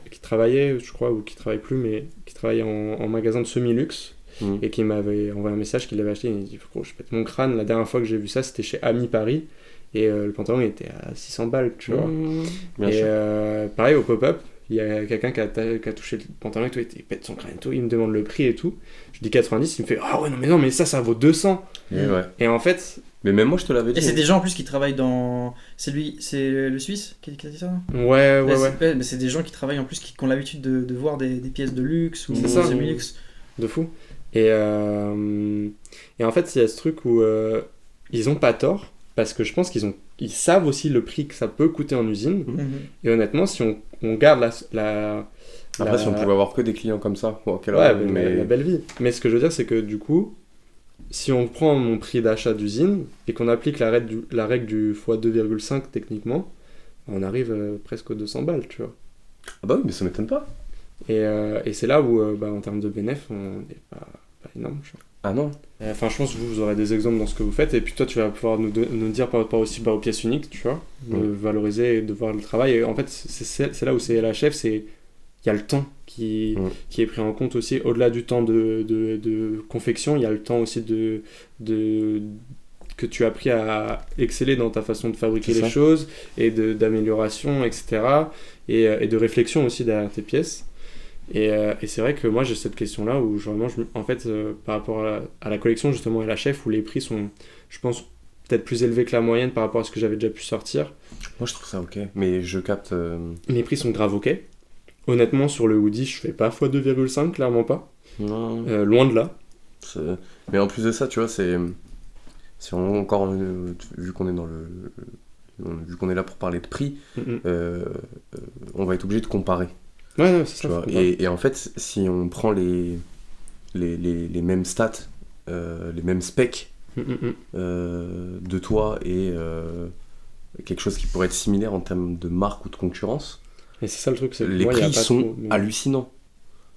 qui travaillait, je crois, ou qui travaille plus, mais qui travaille en magasin de semi-luxe Mhm. et qui m'avait envoyé un message qu'il l'avait acheté. Il m'a dit, gros, je pète mon crâne. La dernière fois que j'ai vu ça, c'était chez Ami Paris et le pantalon il était à 600 balles, tu vois. Bien Et sûr. pareil, au pop-up, il y a quelqu'un qui a touché le pantalon et tout, il pète son crâne et tout, il me demande le prix et tout. Je dis 90, il me fait, ah ouais, non, mais ça vaut 200. Et ouais. Et en fait, Mais même moi, je te l'avais dit. Et c'est des gens en plus qui travaillent dans. C'est le Suisse qui a dit ça ouais. Mais c'est des gens qui travaillent en plus qui ont l'habitude de voir des pièces de luxe ou C'est des ça. semi-luxe. De fou. Et en fait, il y a ce truc où ils ont pas tort, parce que je pense ils savent aussi le prix que ça peut coûter en usine. Et honnêtement, si on garde Après, si on pouvait avoir que des clients comme ça, bon, quelle Ouais, horreur, mais la belle vie. Mais ce que je veux dire, c'est que du coup, si on prend mon prix d'achat d'usine et qu'on applique la règle du x2,5 techniquement, on arrive presque aux 200 balles, tu vois. Ah bah oui, mais ça m'étonne pas. Et c'est là où, en termes de bénéfice, on n'est pas énorme, tu vois. Ah non. Enfin, je pense que vous aurez des exemples dans ce que vous faites, et puis toi, tu vas pouvoir nous dire par rapport aussi aux pièces uniques, tu vois, de valoriser et de voir le travail. Et en fait, c'est là où c'est la chef, il y a le temps qui est pris en compte aussi. Au-delà du temps de confection, il y a le temps aussi que tu as appris à exceller dans ta façon de fabriquer C'est les ça. choses, et d'amélioration, etc. Et de réflexion aussi derrière tes pièces. Et c'est vrai que moi j'ai cette question là où vraiment en fait par rapport à la collection justement et la chef, où les prix sont, je pense, peut-être plus élevés que la moyenne par rapport à ce que j'avais déjà pu sortir. Moi, je trouve ça ok. Mais je capte. Les prix sont grave ok. Honnêtement, sur le hoodie, je fais pas x2,5, clairement pas. Non. Loin de là. Mais en plus de ça, tu vois, c'est. Si on encore. Vu qu'on est dans vu qu'on est là pour parler de prix, on va être obligé de comparer. Ouais, c'est ça. Tu vois. Et en fait, si on prend les mêmes stats, les mêmes specs de toi et quelque chose qui pourrait être similaire en termes de marque ou de concurrence, Et c'est ça le truc, c'est que les moi, y a prix pas sont trop, mais- hallucinants.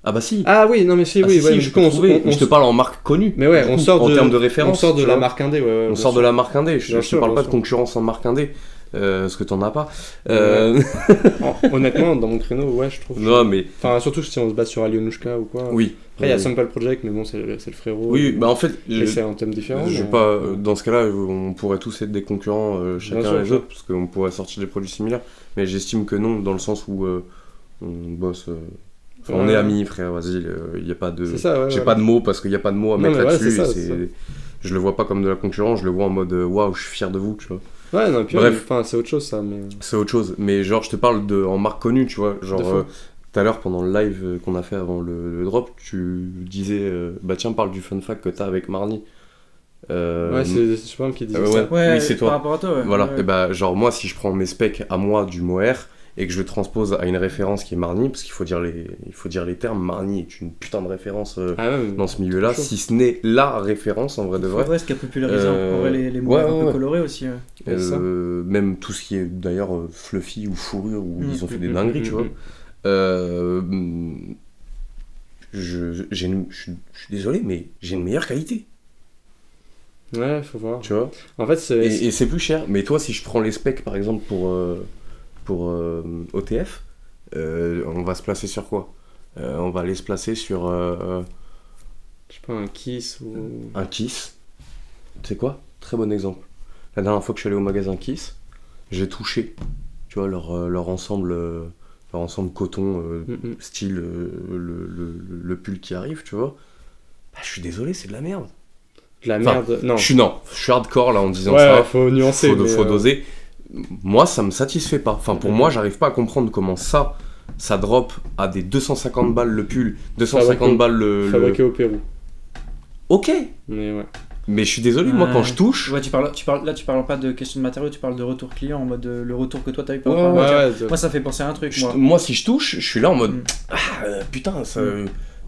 Ah bah si. Ah oui, non mais si, Ah, oui, si, ouais, si, mais je du peux coup, trouver. Je te parle en marque connue. Mais ouais, Du on coup, sort en de termes de on référence. sort de tu la vois. marque indé, ouais. On sort de la marque indé. Je Bien te sûr, parle bien pas sûr. de concurrence en marque indé, parce que t'en as pas. Honnêtement, dans mon créneau, ouais, je trouve. Non mais Enfin, surtout si on se base sur Alionushka ou quoi. oui. Après, il y a Sample Project, mais bon, c'est le frérot. Oui, bah en fait, Et c'est un thème différent. je mais- vais pas. Dans ce cas-là, on pourrait tous être des concurrents chacun sûr, les sûr. autres, parce qu'on pourrait sortir des produits similaires. Mais j'estime que non, dans le sens où on bosse. Enfin, on Ouais. est amis, frère. Vas-y, il y a pas de. C'est ça, ouais. J'ai voilà. pas de mots parce qu'il y a pas de mots à Non, mettre mais voilà, là-dessus. c'est ça, et c'est ça. Je le vois pas comme de la concurrence, je le vois en mode waouh, je suis fier de vous, tu vois. Ouais, non, puis Bref. enfin, c'est autre chose ça, mais. C'est autre chose. Mais genre, je te parle en marque connue, tu vois. De Genre, fou. tout à l'heure, pendant le live qu'on a fait avant le drop, tu disais bah tiens, parle du fun fact que t'as avec Marni. Ouais, c'est Superman qui disait ouais. ça. Ouais, Oui, c'est toi. par rapport à toi, ouais. Voilà, Ouais. et bah, genre, moi, si je prends mes specs à moi du Moher et que je le transpose à une référence qui est Marni, parce qu'il faut dire les termes, Marni est une putain de référence Ah ouais, mais- dans ce milieu-là, chaud. si ce n'est la référence en vrai de vrai. Ouais, ce qui a popularisé en vrai les mots ouais, un peu ouais. colorés aussi. Ouais. Ouais, c'est ça. Même tout ce qui est d'ailleurs fluffy ou fourrure, où ils ont fait des Mm, dingueries, mm, tu mm, vois. mm. Je suis désolé, mais j'ai une meilleure qualité, Ouais, faut voir. tu vois. En fait, c'est. Et c'est plus cher. Mais toi, si je prends les specs, par exemple, pour OTF, on va se placer sur quoi On va aller se placer sur Je sais pas, un Kiss ou. un Kiss. Tu sais quoi? Très bon exemple. La dernière fois que je suis allé au magasin Kiss, j'ai touché, tu vois, leur ensemble coton, style le pull qui arrive, tu vois. Bah, je suis désolé, c'est de la merde. De la merde, non. Je suis hardcore là en disant Ouais, ça. faut nuancer. Faut doser. Moi, ça me satisfait pas. Enfin, pour moi, j'arrive pas à comprendre comment ça drop à des 250 balles le pull, 250 balles le... Fabriqué au Pérou. Ok. Mais ouais. Mais je suis désolé, moi quand je touche... Ouais, tu parles pas de question de matériaux, tu parles de retour client en mode le retour que toi t'as eu par Ouais, rapport à la voiture. Ouais, Moi, ça fait penser à un truc. Moi, si je touche, je suis là en mode... Mm. Putain, ça...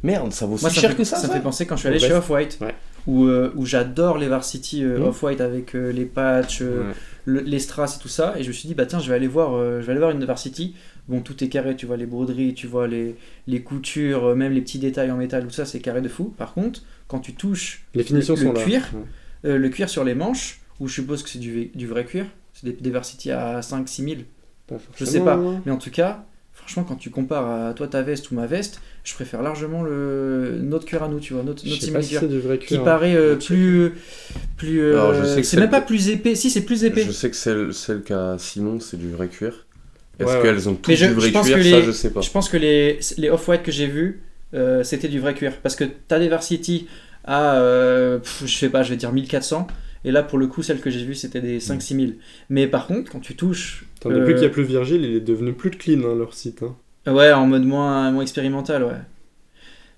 Merde, ça vaut Moi, si cher que ça. Ça me fait penser quand je suis allé chez Off-White, Ouais. où j'adore les Varsity Off-White avec les patchs, les strass et tout ça. Et je me suis dit, bah tiens, je vais aller voir une Varsity. Bon, tout est carré, tu vois les broderies, tu vois les coutures, même les petits détails en métal, tout ça, c'est carré de fou. Par contre, quand tu touches les finitions sont là. Cuir, le cuir sur les manches, où je suppose que c'est du vrai cuir, c'est des Varsity à 5-6 000. Je sais pas, mais en tout cas, franchement, quand tu compares à toi ta veste ou ma veste, je préfère largement notre cuir à nous, tu vois, notre simili-cuir, si du vrai cuir, qui paraît plus Alors, je sais que c'est même pas plus épais. Si, c'est plus épais. Je sais que celle qu'a Simon, c'est du vrai cuir. Est-ce Ouais, qu'elles ont toutes Mais du vrai cuir? Ça, je sais pas. Je pense que les Off-White que j'ai vus, c'était du vrai cuir. Parce que t'as des Varsity à, je sais pas, je vais dire 1400. Et là, pour le coup, celle que j'ai vue, c'était des 5-6 000. Mais par contre, quand tu touches... Depuis qu'il n'y a plus Virgile, il est devenu plus clean, leur site. Ouais, en mode moins expérimental, ouais.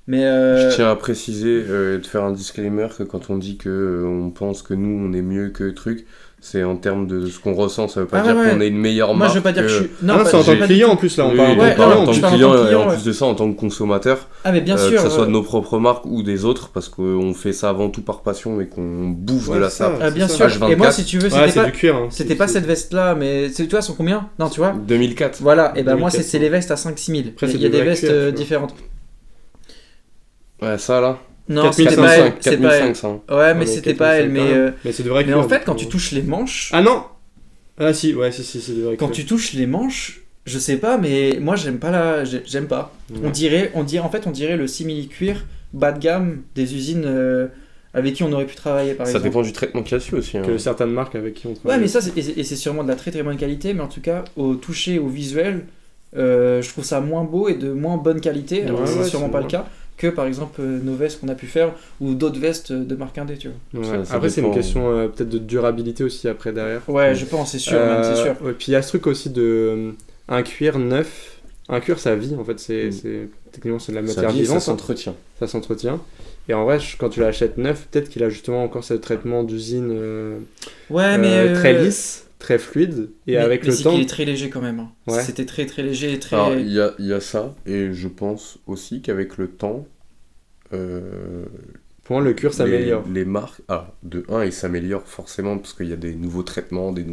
Mais je tiens à préciser et de faire un disclaimer que quand on dit que on pense que nous, on est mieux que truc... C'est en termes de ce qu'on ressent, ça veut pas dire qu'on est une meilleure marque. Moi, je veux pas dire que je suis... Non, c'est en tant que client en plus, là. On parle en tant que client et en plus de ça, en tant que consommateur. Ah, mais bien sûr. Que ce soit de nos propres marques ou des autres, parce qu'on fait ça avant tout par passion et qu'on bouffe de la sape. Ah, bien sûr. H24. Et moi, si tu veux, c'était pas du cuir. C'était pas cette veste-là, mais tu vois, elles sont combien? Non, tu vois 2004. Voilà, et ben moi, c'est les vestes à 5-6 000. Il y a des vestes différentes. Ouais, ça là. Non, c'était pas elle. C'est pas elle. 4500. Ouais, mais c'était pas elle. Mais c'est de vrai cuir. Mais en fait, quand tu touches les manches. Ah non. Ah si, ouais, si, c'est de vrai cuir. Quand tu touches les manches, je sais pas, mais moi j'aime pas j'aime pas. On dirait le simili-cuir bas de gamme des usines avec qui on aurait pu travailler par exemple. Ça dépend du traitement qu'il y a dessus aussi. Que certaines marques avec qui on travaille. Ouais, mais ça, c'est sûrement de la très très bonne qualité, mais en tout cas, au toucher, au visuel, je trouve ça moins beau et de moins bonne qualité. Alors c'est sûrement pas le cas que par exemple nos vestes qu'on a pu faire ou d'autres vestes de marque indé, tu vois. Ouais. Après, c'est une question peut-être de durabilité aussi après derrière. Ouais, je pense, c'est sûr. C'est sûr. Ouais, puis il y a ce truc aussi de un cuir neuf. Un cuir, ça vit en fait. Techniquement, c'est de la matière vivante. Ça s'entretient. Et en vrai, quand tu l'achètes neuf, peut-être qu'il a justement encore ce traitement d'usine très lisse. Très fluide et avec le temps. Il est très léger quand même. Ouais. C'était très très léger et très. Alors, il y a ça et je pense aussi qu'avec le temps. Pour moi, le cuir s'améliore. Les marques, de 1, ils s'améliorent forcément parce qu'il y a des nouveaux traitements, des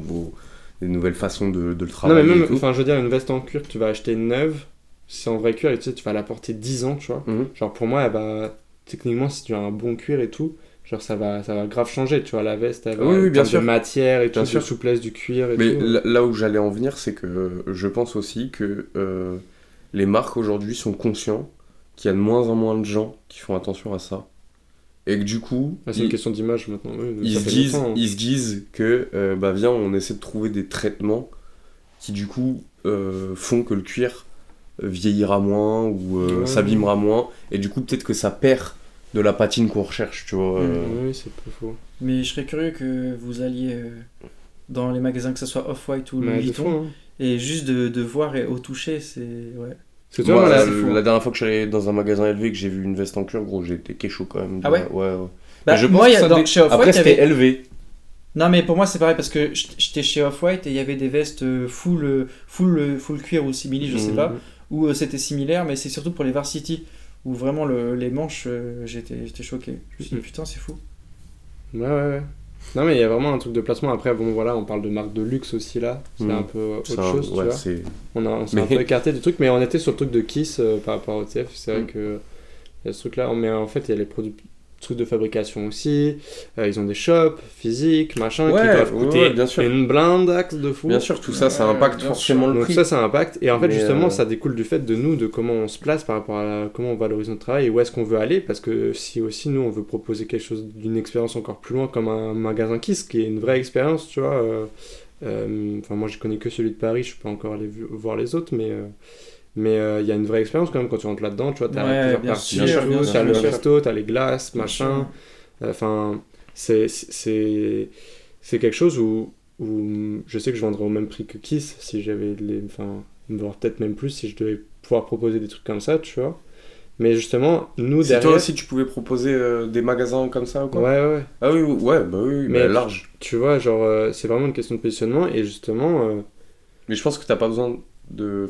nouvelles façons de le travailler. Non, mais même, je veux dire, une veste en cuir que tu vas acheter neuve, c'est en vrai cuir et tu vas la porter 10 ans, tu vois. Genre pour moi, elle va techniquement, si tu as un bon cuir et tout. Genre ça va grave changer, tu vois, la veste, elle va bien sûr. De matière et tout, de souplesse du cuir et mais tout. Là où j'allais en venir, c'est que je pense aussi que les marques aujourd'hui sont conscients qu'il y a de moins en moins de gens qui font attention à ça. Et que du coup... c'est une question d'image maintenant. Ils se disent que, viens, on essaie de trouver des traitements qui du coup font que le cuir vieillira moins ou s'abîmera moins. Et du coup, peut-être que ça perd de la patine qu'on recherche, tu vois. Oui, c'est pas faux. Mais je serais curieux que vous alliez dans les magasins, que ce soit Off-White ou Louis Vuitton, et juste de voir et au toucher, c'est... Ouais. Parce que moi, la dernière fois que je suis allé dans un magasin élevé et que j'ai vu une veste en cuir, gros, j'ai été kécho quand même. Ah ouais? Ouais. Bah, je pense chez Off-White, après, c'était élevé. Non, mais pour moi, c'est pareil, parce que j'étais chez Off-White et il y avait des vestes full cuir ou simili, je sais pas, où c'était similaire, mais c'est surtout pour les Varsity, où vraiment les manches, j'étais choqué. Je me suis dit, putain, c'est fou. Ouais. Non, mais il y a vraiment un truc de placement. Après, bon, voilà, on parle de marque de luxe aussi là. C'est un peu autre chose, tu vois. On s'est un peu écarté du truc, mais on était sur le truc de Kiss par rapport au TF. C'est vrai que il y a ce truc là. Mais en fait, il y a les produits trucs de fabrication aussi. Ils ont des shops physiques, machin, qui Ouais, doivent ouais, coûter ouais, bien sûr. une blindaxe de fou. Bien sûr, tout ça, ça impacte bien forcément le Donc prix. ça impacte. Et en fait, Mais, justement, ça découle du fait de nous, de comment on se place par rapport à comment on valorise notre travail et où est-ce qu'on veut aller. Parce que si aussi, nous, on veut proposer quelque chose d'une expérience encore plus loin, comme un magasin Kiss, qui est une vraie expérience, tu vois. Enfin, moi, je connais que celui de Paris, je peux pas encore aller voir les autres, mais il y a une vraie expérience quand même quand tu rentres là-dedans, tu vois, t'as Ouais, plusieurs bien parties, sûr, bien t'as sûr, le bien sûr. resto, t'as les glaces, Bien machin. sûr. Enfin, c'est quelque chose où je sais que je vendrais au même prix que Kiss si j'avais enfin, voire peut-être même plus si je devais pouvoir proposer des trucs comme ça, tu vois. Mais justement, nous Si derrière. toi aussi tu pouvais proposer des magasins comme ça ou quoi? Ouais. Ah oui, ouais, bah oui, Mais bah large. tu vois, genre, c'est vraiment une question de positionnement et justement. Mais je pense que t'as pas besoin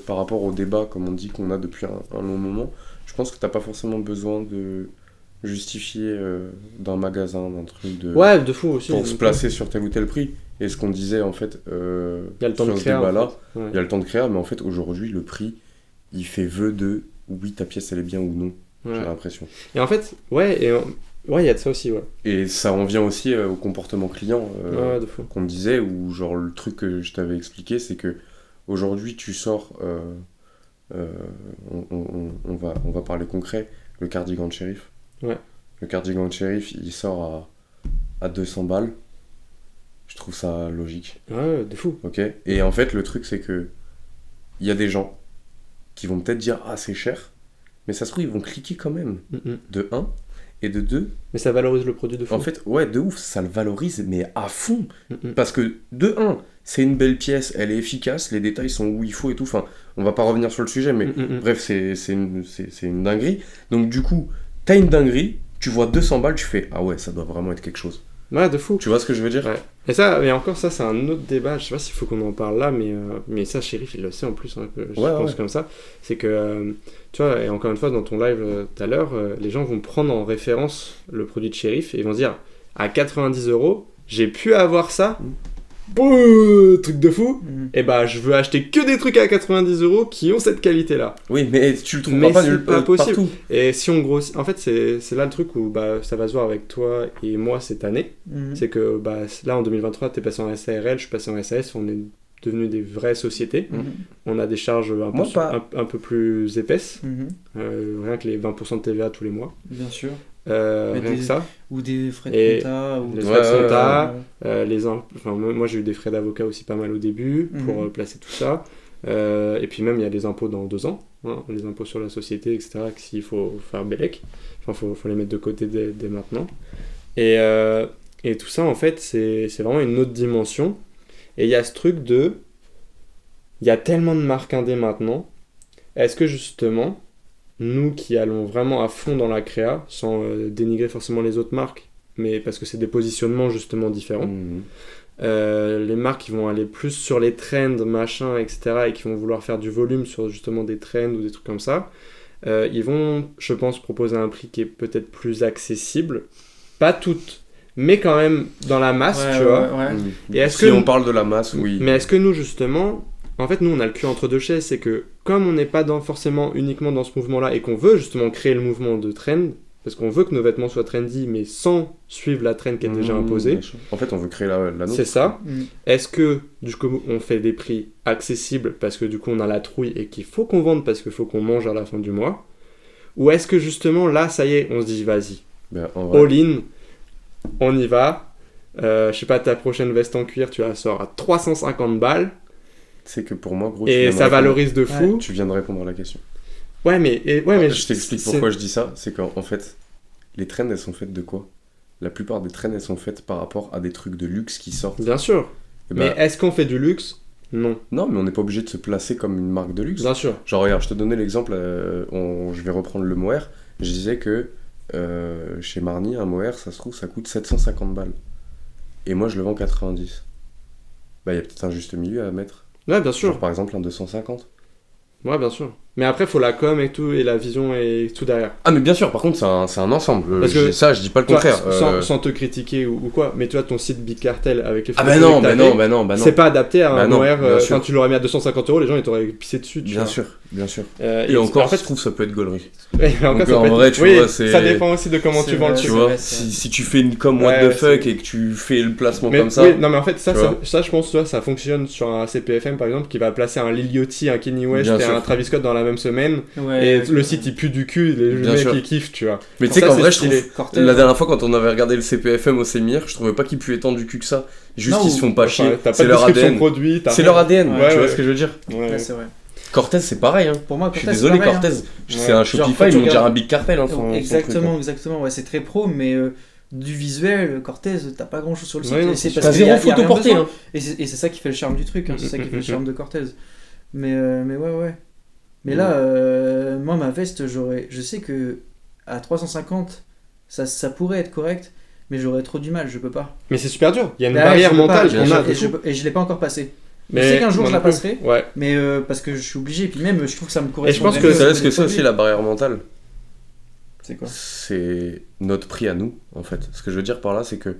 par rapport au débat, comme on dit, qu'on a depuis un long moment, je pense que t'as pas forcément besoin de justifier d'un magasin, d'un truc Ouais, de fou aussi. pour se placer sur tel ou tel prix. Et ce qu'on disait en fait Il y a le temps de sur ce créer. débat-là, En fait. Ouais. il y a le temps de créer, mais en fait aujourd'hui le prix, il fait vœu de oui ta pièce elle est bien ou non, Ouais. j'ai l'impression. Et en fait, ouais, il y a de ça aussi, ouais. Et ça en vient aussi au comportement client Ouais, de fou. qu'on disait, où genre le truc que je t'avais expliqué, c'est que aujourd'hui tu sors, on va parler concret, le cardigan de shérif. Ouais. Le cardigan de shérif, il sort à 200 balles. Je trouve ça logique. Ouais, de fou. Ok. Et en fait, le truc, c'est que il y a des gens qui vont peut-être dire ah c'est cher, mais ça se trouve ils vont cliquer quand même. Mm-mm. De 1 et de 2. Mais ça valorise le produit de fou. En fait, ouais, de ouf, ça le valorise, mais à fond. Mm-mm. Parce que de 1, c'est une belle pièce, elle est efficace, les détails sont où il faut et tout. Enfin, on va pas revenir sur le sujet, mais Mm-mm. bref, c'est une dinguerie. Donc du coup, t'as une dinguerie, tu vois 200 balles, tu fais ah ouais, ça doit vraiment être quelque chose. Ouais, de fou. Tu vois ce que je veux dire? Ouais. Et ça, mais encore ça, c'est un autre débat. Je sais pas s'il faut qu'on en parle là, mais ça, Shérif, il le sait en plus. Hein, que je Ouais, pense ouais. comme ça. C'est que, tu vois, et encore une fois, dans ton live tout à l'heure, les gens vont prendre en référence le produit de Shérif et ils vont se dire à 90 €, j'ai pu avoir ça. Bouh, truc de fou. Mhm. Et bah, je veux acheter que des trucs à 90 € qui ont cette qualité-là. Oui, mais tu le Mais trouveras pas c'est nulle pas part possible. partout. Et si on grossit, en fait, c'est là le truc où bah, ça va se voir avec toi et moi cette année. Mhm. C'est que bah, là en 2023, t'es passé en SARL, je suis passé en SAS, on est devenus des vraies sociétés. Mhm. On a des charges Moi, pas. un peu plus épaisses, Mhm. rien que les 20% de TVA tous les mois, Bien sûr. rien Mais que ça. Ou des frais Et de compta. Ou les Ouais, frais de ouais, compta, enfin, moi j'ai eu des frais d'avocat aussi pas mal au début pour Mhm. placer tout ça. Et puis même il y a les impôts dans 2 ans, hein, les impôts sur la société, etc. S'il faut faire bélec, enfin faut les mettre de côté dès maintenant. Et tout ça en fait c'est vraiment une autre dimension. Et il y a ce truc de, il y a tellement de marques indé maintenant. Est-ce que justement nous qui allons vraiment à fond dans la créa, sans dénigrer forcément les autres marques, mais parce que c'est des positionnements justement différents. Mhm. Les marques qui vont aller plus sur les trends, machin, etc., et qui vont vouloir faire du volume sur justement des trends ou des trucs comme ça, ils vont, je pense, proposer un prix qui est peut-être plus accessible. Pas toutes, mais quand même dans la masse, Ouais, tu vois. ouais. Mhm. Et est-ce Si que- on parle de la masse, oui. Mais est-ce que nous, justement, en fait, nous, on a le cul entre deux chaises, c'est que comme on n'est pas forcément uniquement dans ce mouvement-là et qu'on veut justement créer le mouvement de trend, parce qu'on veut que nos vêtements soient trendy, mais sans suivre la trend qui est déjà Mhm, imposée, bien sûr. En fait, on veut créer la nôtre. c'est ça. Mhm. Est-ce que, du coup, on fait des prix accessibles parce que du coup, on a la trouille et qu'il faut qu'on vende parce qu'il faut qu'on mange à la fin du mois? Ou est-ce que justement, là, ça y est, on se dit, vas-y, Ben, en vrai, all-in, on y va. Je sais pas, ta prochaine veste en cuir, tu la sors à 350 balles c'est que pour moi, gros, tu et viens de ça répondre- valorise de fou. Tu viens de répondre à la question. Ouais, mais Je t'explique pourquoi je dis ça. C'est qu'en fait, les trends, elles sont faites de quoi? La plupart des trends, elles sont faites par rapport à des trucs de luxe qui sortent. Bien sûr. Et Mais ben, est-ce qu'on fait du luxe? Non. non, mais on n'est pas obligé de se placer comme une marque de luxe. Bien sûr. Genre, regarde, je te donnais l'exemple, je vais reprendre le mohair. Je disais que chez Marni, un mohair, ça se trouve, ça coûte 750 balles. Et moi, je le vends 90. Bah, il y a peut-être un juste milieu à mettre. Ouais, bien sûr. Genre, par exemple, un 250. Ouais, bien sûr. Mais après, faut la com et tout, et la vision et tout derrière. Ah mais bien sûr, par contre c'est un ensemble. Parce que Ça, je dis pas le Toi, contraire. sans te critiquer ou quoi, mais tu vois, ton site Big Cartel avec les Ah photos bah que non, t'avais, non. c'est pas adapté à Bah un non, OR. bien sûr. Tu l'aurais mis à 250 €, les gens ils t'auraient pissé dessus. Tu Bien vois. sûr, bien sûr. Et Et encore, en fait, je trouve que ça peut être gaulerie. ouais, encore, Donc, ça en peut être- vrai, tu oui, vois, c'est- ça dépend aussi de comment C'est tu vends le vrai, Tu truc. c'est vois, vrai, c'est vrai. si tu fais une com what Ouais, the fuck c'est- et que tu fais le placement Mais comme ça, oui, non mais en fait ça, tu vois. ça je pense tu vois, ça fonctionne sur un CPFM par exemple qui va placer un Lil Yachty, un Kanye West Bien et sûr. un Travis Scott dans la même semaine Ouais, et ok, le ouais. site il pue du cul, les Bien mecs sûr. ils kiffent, tu vois. mais tu sais Ça, qu'en c'est vrai, je stylé. trouve. Cortez, La dernière fois, quand on avait regardé le CPFM au Sémir, je trouvais pas qu'ils puaient tant du cul que ça. Juste Non, qu'ils se font pas Enfin, chier. t'as pas C'est de leur description ADN. produit, t'as C'est rien. leur ADN, Ouais, tu vois ouais. ce que je veux dire. Ouais. Ouais, c'est vrai. Cortez, c'est pareil. Hein. Pour moi, Je suis Cortez, c'est désolé, pareil, Cortez. hein. C'est un Ouais. Shopify, quand ils tu vont dire regardes- un Big Cartel. Hein, son Exactement, truc, hein. exactement. Ouais, c'est très pro, mais du visuel, Cortez, t'as pas grand chose sur le site. Ouais, non, Et c'est c'est parce T'as qu'il y zéro a photo rien portée. besoin. Hein. Et c'est ça qui fait le charme du truc, hein. C'est ça qui fait le charme de Cortez. Mais ouais. Mais là, moi, ma veste, je sais que à 350, ça pourrait être correct, mais j'aurais trop du mal, je peux pas. Mais c'est super dur, il y a une Bah ouais, barrière je peux pas, mentale je- qu'on a. et je l'ai pas encore passé. Mais je sais qu'un jour moi je la non plus. passerai, Ouais. mais parce que je suis obligé. Et puis même, je trouve que ça me correspond. pense que Vous savez ce que c'est aussi la barrière mentale? C'est quoi? C'est notre prix à nous, en fait. Ce que je veux dire par là, c'est que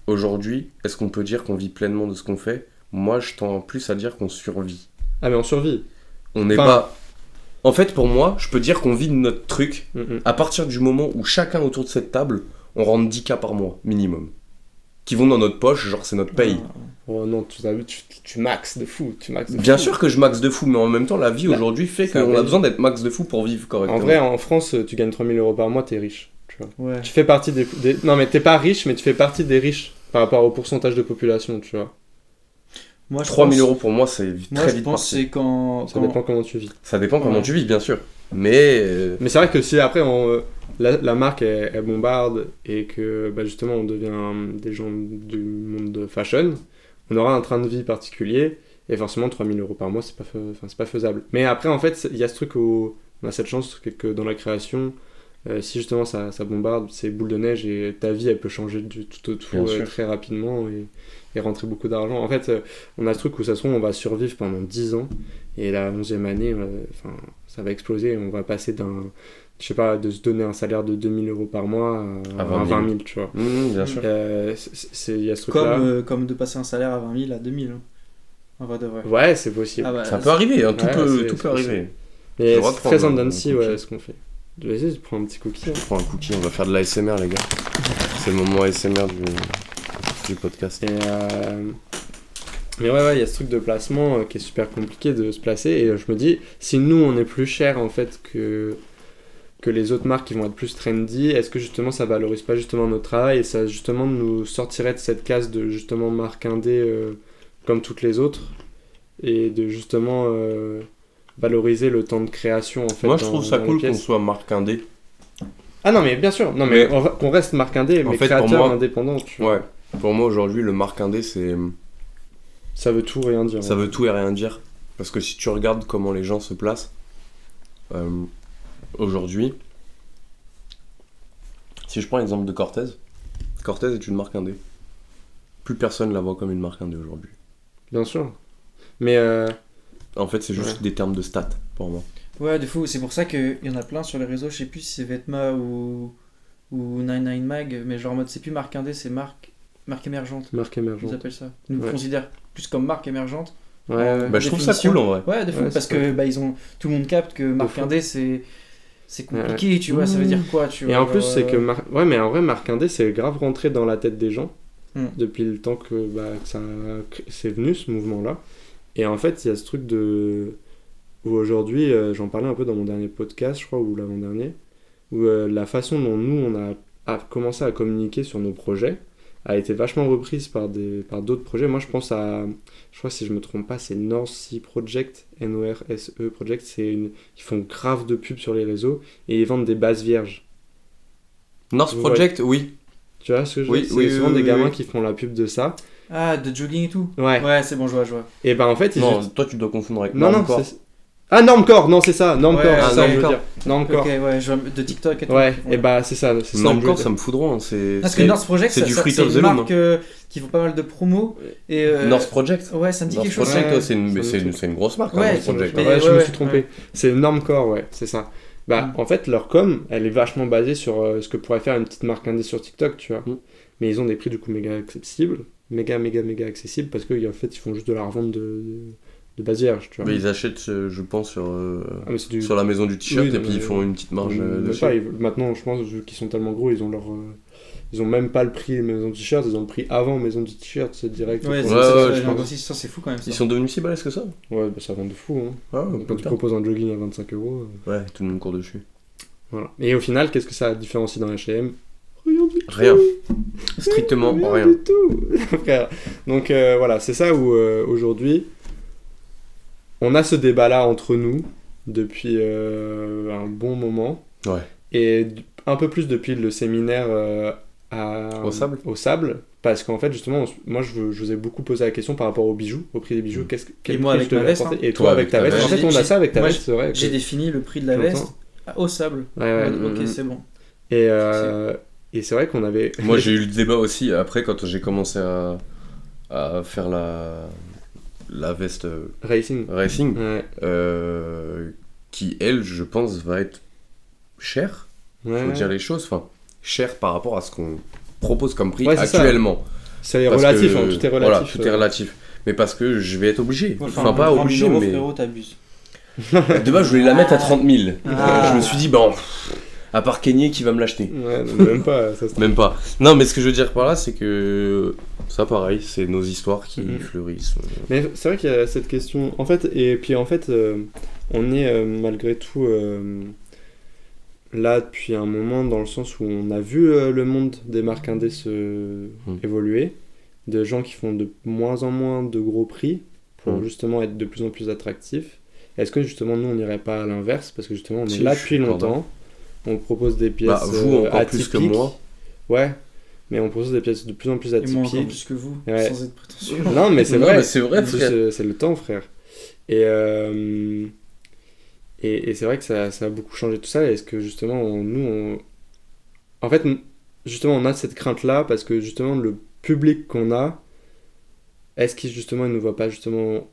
aujourd'hui, est-ce qu'on peut dire qu'on vit pleinement de ce qu'on fait? Moi, je tends plus à dire qu'on survit. Ah mais on survit. On n'est Enfin- pas. En fait, pour moi, je peux dire qu'on vit de notre truc Mm. à partir du moment où chacun autour de cette table, on rentre 10K par mois, minimum. Qui vont dans notre poche, genre c'est notre paye. Oh non, tu maxes de fou, tu maxes de Bien fou. sûr que je max de fou, mais en même temps, la vie Bah, aujourd'hui fait ça qu'on va. a besoin d'être max de fou pour vivre correctement. En vrai, en France, tu gagnes 3 000 € par mois, t'es riche. Tu vois. Ouais. Tu fais partie des... Non mais t'es pas riche, mais tu fais partie des riches par rapport au pourcentage de population, tu vois. Moi, je 3 000 pense- € pour moi, c'est Moi, très je vite pense que parti. c'est quand. Ça dépend comment tu vis. Ça dépend comment Ouais. tu vis, bien sûr. Mais Mais c'est vrai que si après la marque elle bombarde et que bah, justement on devient des gens du monde de fashion, on aura un train de vie particulier et forcément 3 000 € par mois c'est pas faisable. Mais après en fait il y a ce truc où on a cette chance que dans la création si justement ça bombarde, c'est boule de neige et ta vie elle peut changer du tout au tout Bien sûr. très rapidement et rentrer beaucoup d'argent. En fait on a ce truc où ça se trouve on va survivre pendant 10 ans et la 11e année ça va exploser et on va passer d'un je sais pas de se donner un salaire de 2 000 € par mois à 20 000 tu vois. bien sûr. Il y a ce truc là Comme de passer un salaire à 20 000 à 2 000. Hein. En vrai de vrai. ouais c'est possible. Ah bah, Ça peut arriver, hein, tout Ouais, peut c'est arriver. mais le droit de c'est très prendre en un Dancy cookie. ouais ce qu'on fait. Vas-y je prends un petit cookie hein. Je prends un cookie, on va faire de l'ASMR les gars. C'est le moment ASMR du podcast. Mais ouais, il y a ce truc de placement qui est super compliqué de se placer. Et je me dis, si nous, on est plus cher en fait que les autres marques qui vont être plus trendy, est-ce que justement ça valorise pas justement notre travail et ça justement nous sortirait de cette case de justement marque indé comme toutes les autres et de justement valoriser le temps de création en fait. Moi je trouve ça dans cool les qu'on pièces. soit marque indé. Ah non, mais bien sûr, non, mais Mais- qu'on reste marque indé, En mais fait, pour créateur moi- indépendant, tu vois. Ouais. Pour moi aujourd'hui le marque indé c'est... Ça veut tout rien dire. Ça veut tout et rien dire. Parce que si tu regardes comment les gens se placent, aujourd'hui, si je prends l'exemple de Cortez, Cortez est une marque indé. Plus personne la voit comme une marque indé aujourd'hui. Bien sûr. Mais En fait, c'est juste Ouais. des termes de stats pour moi. Ouais, de fou. C'est pour ça qu'il y en a plein sur les réseaux. Je sais plus si c'est Vetma ou 99mag, mais genre en mode c'est plus marque indé, c'est marque émergente. marque Ils émergente. appellent ça. Ils nous Ouais. considèrent plus comme marque émergente. Ouais, Ouais. ouais. Bah, je trouve ça définition. cool en vrai. Ouais, de fou, Ouais, parce c'est que bah, tout le monde capte que marque fou. indé c'est compliqué, tu vois. Ça veut Mmh. dire quoi, tu vois. Et en plus, genre, c'est que ouais, mais en vrai, marque indé, c'est grave rentré dans la tête des gens Mm. depuis le temps que c'est venu ce mouvement-là. Et en fait, il y a ce truc de où aujourd'hui, j'en parlais un peu dans mon dernier podcast, je crois, ou l'avant-dernier, où la façon dont nous on a commencé à communiquer sur nos projets a été vachement reprise par d'autres projets. Moi, je pense je crois si je me trompe pas, c'est North Sea Project, N-O-R-S-E Project. Ils font grave de pubs sur les réseaux et ils vendent des bases vierges. North Vous Project, oui. Tu vois ce que je veux Oui, dire C'est oui, souvent oui, des oui, gamins oui. qui font la pub de ça. Ah, de jogging et tout. Ouais. Ouais, c'est bon, je vois. Et ben en fait, ils Non, toi tu dois confondre avec non, Normcore. c'est... Ah, Normcore, non, c'est ça, Normcore, Ouais, c'est ça que je veux Normcore. dire. Normcore. Ok, ouais, de TikTok et tout. Ouais, et bah c'est ça. C'est ça Normcore, que je ça veux me fout droit. Hein. Parce que North Project, c'est du Fruit c'est of the une Loom. marque qui font pas mal de promos. Et, North Project. Ouais, ça me dit North quelque chose. Project, Ouais, c'est une, ça me c'est dit- une, c'est une grosse marque, Ouais, hein, North Project. mais- dire. Ouais, je me ouais, suis trompé. ouais. C'est Normcore, ouais, c'est ça. Bah, en fait, leur com, elle est vachement basée sur ce que pourrait faire une petite marque indé sur TikTok, tu vois. Mm. Mais ils ont des prix du coup méga accessibles. Méga accessibles parce qu'en fait, ils font juste de la revente de base vierge, tu vois. Mais ils achètent, je pense, sur Ah, mais c'est du... la maison du t-shirt Oui, et non, puis mais- ils font une petite marge Même dessus. pas, maintenant, je pense, vu qu'ils sont tellement gros, ils ont leur... Ils ont même pas le prix maison du t-shirt, ils ont le prix avant maison du t-shirt, c'est direct. Ouais, Ils c'est font- Ouais, ça, ouais, j'ai je pense. aussi, ça, c'est fou quand même. Ça. Ils sont devenus si balèzes que ça. Ouais, bah, ça vend de fou. Hein. Ah, Quand tu proposes un jogging à 25 €. Ouais, tout le monde court dessus. Voilà. Et au final, qu'est-ce que ça différencie dans H&M? Rien. Strictement rien. du tout. Frère. Donc voilà, c'est ça où aujourd'hui, on a ce débat-là entre nous depuis un bon moment. Ouais. Et un peu plus depuis le séminaire Au Sable. Parce qu'en fait, justement, moi, je vous ai beaucoup posé la question par rapport aux bijoux, au prix des bijoux. Quel Et moi, prix avec je devais ma veste, apporter. hein. Et toi, avec ta veste. En fait, on a ça avec ta Moi, veste, c'est vrai. J'ai défini le prix de la Longtemps. veste au sable. Ouais, ouais. En mode, ok, Mhm. c'est bon. Et c'est vrai qu'on avait... Moi, j'ai eu le débat aussi après quand j'ai commencé à faire la veste Racing. racing, Ouais. qui, elle, je pense, va être chère. Ouais. Faut dire les choses. Enfin, chère par rapport à ce qu'on propose comme prix Ouais, c'est ça. actuellement. C'est Parce relatif, que- hein, tout est relatif. Voilà, tout est relatif. Mais parce que je vais être obligé. Enfin, pas obligé, mais. Frérot, t'abuses. De base, je voulais la mettre à 30 000. Ah. Je me suis dit, bon, à part Kenyé qui va me l'acheter. Ouais, non, même pas. Ça, Même pas. Non, mais ce que je veux dire par là, c'est que ça, pareil, c'est nos histoires qui Mhm. fleurissent. Mais c'est vrai qu'il y a cette question. En fait, et puis en fait, on est malgré tout là depuis un moment dans le sens où on a vu le monde des marques indé évoluer, de gens qui font de moins en moins de gros prix pour justement être de plus en plus attractifs. Est-ce que justement nous on n'irait pas à l'inverse parce que justement on est Si, là je depuis suis longtemps, on propose des pièces Bah, vous, encore atypiques. plus que moi. Ouais, mais on propose des pièces de plus en plus Et moi encore atypiques. plus que vous, Ouais. sans être prétentieux. Non, mais c'est Non, vrai. mais c'est vrai, frère. C'est le temps, frère. Et c'est vrai que ça a beaucoup changé tout ça. Est-ce que justement, en fait, justement, on a cette crainte-là parce que justement, le public qu'on a, est-ce qu'il justement, il ne nous voit pas justement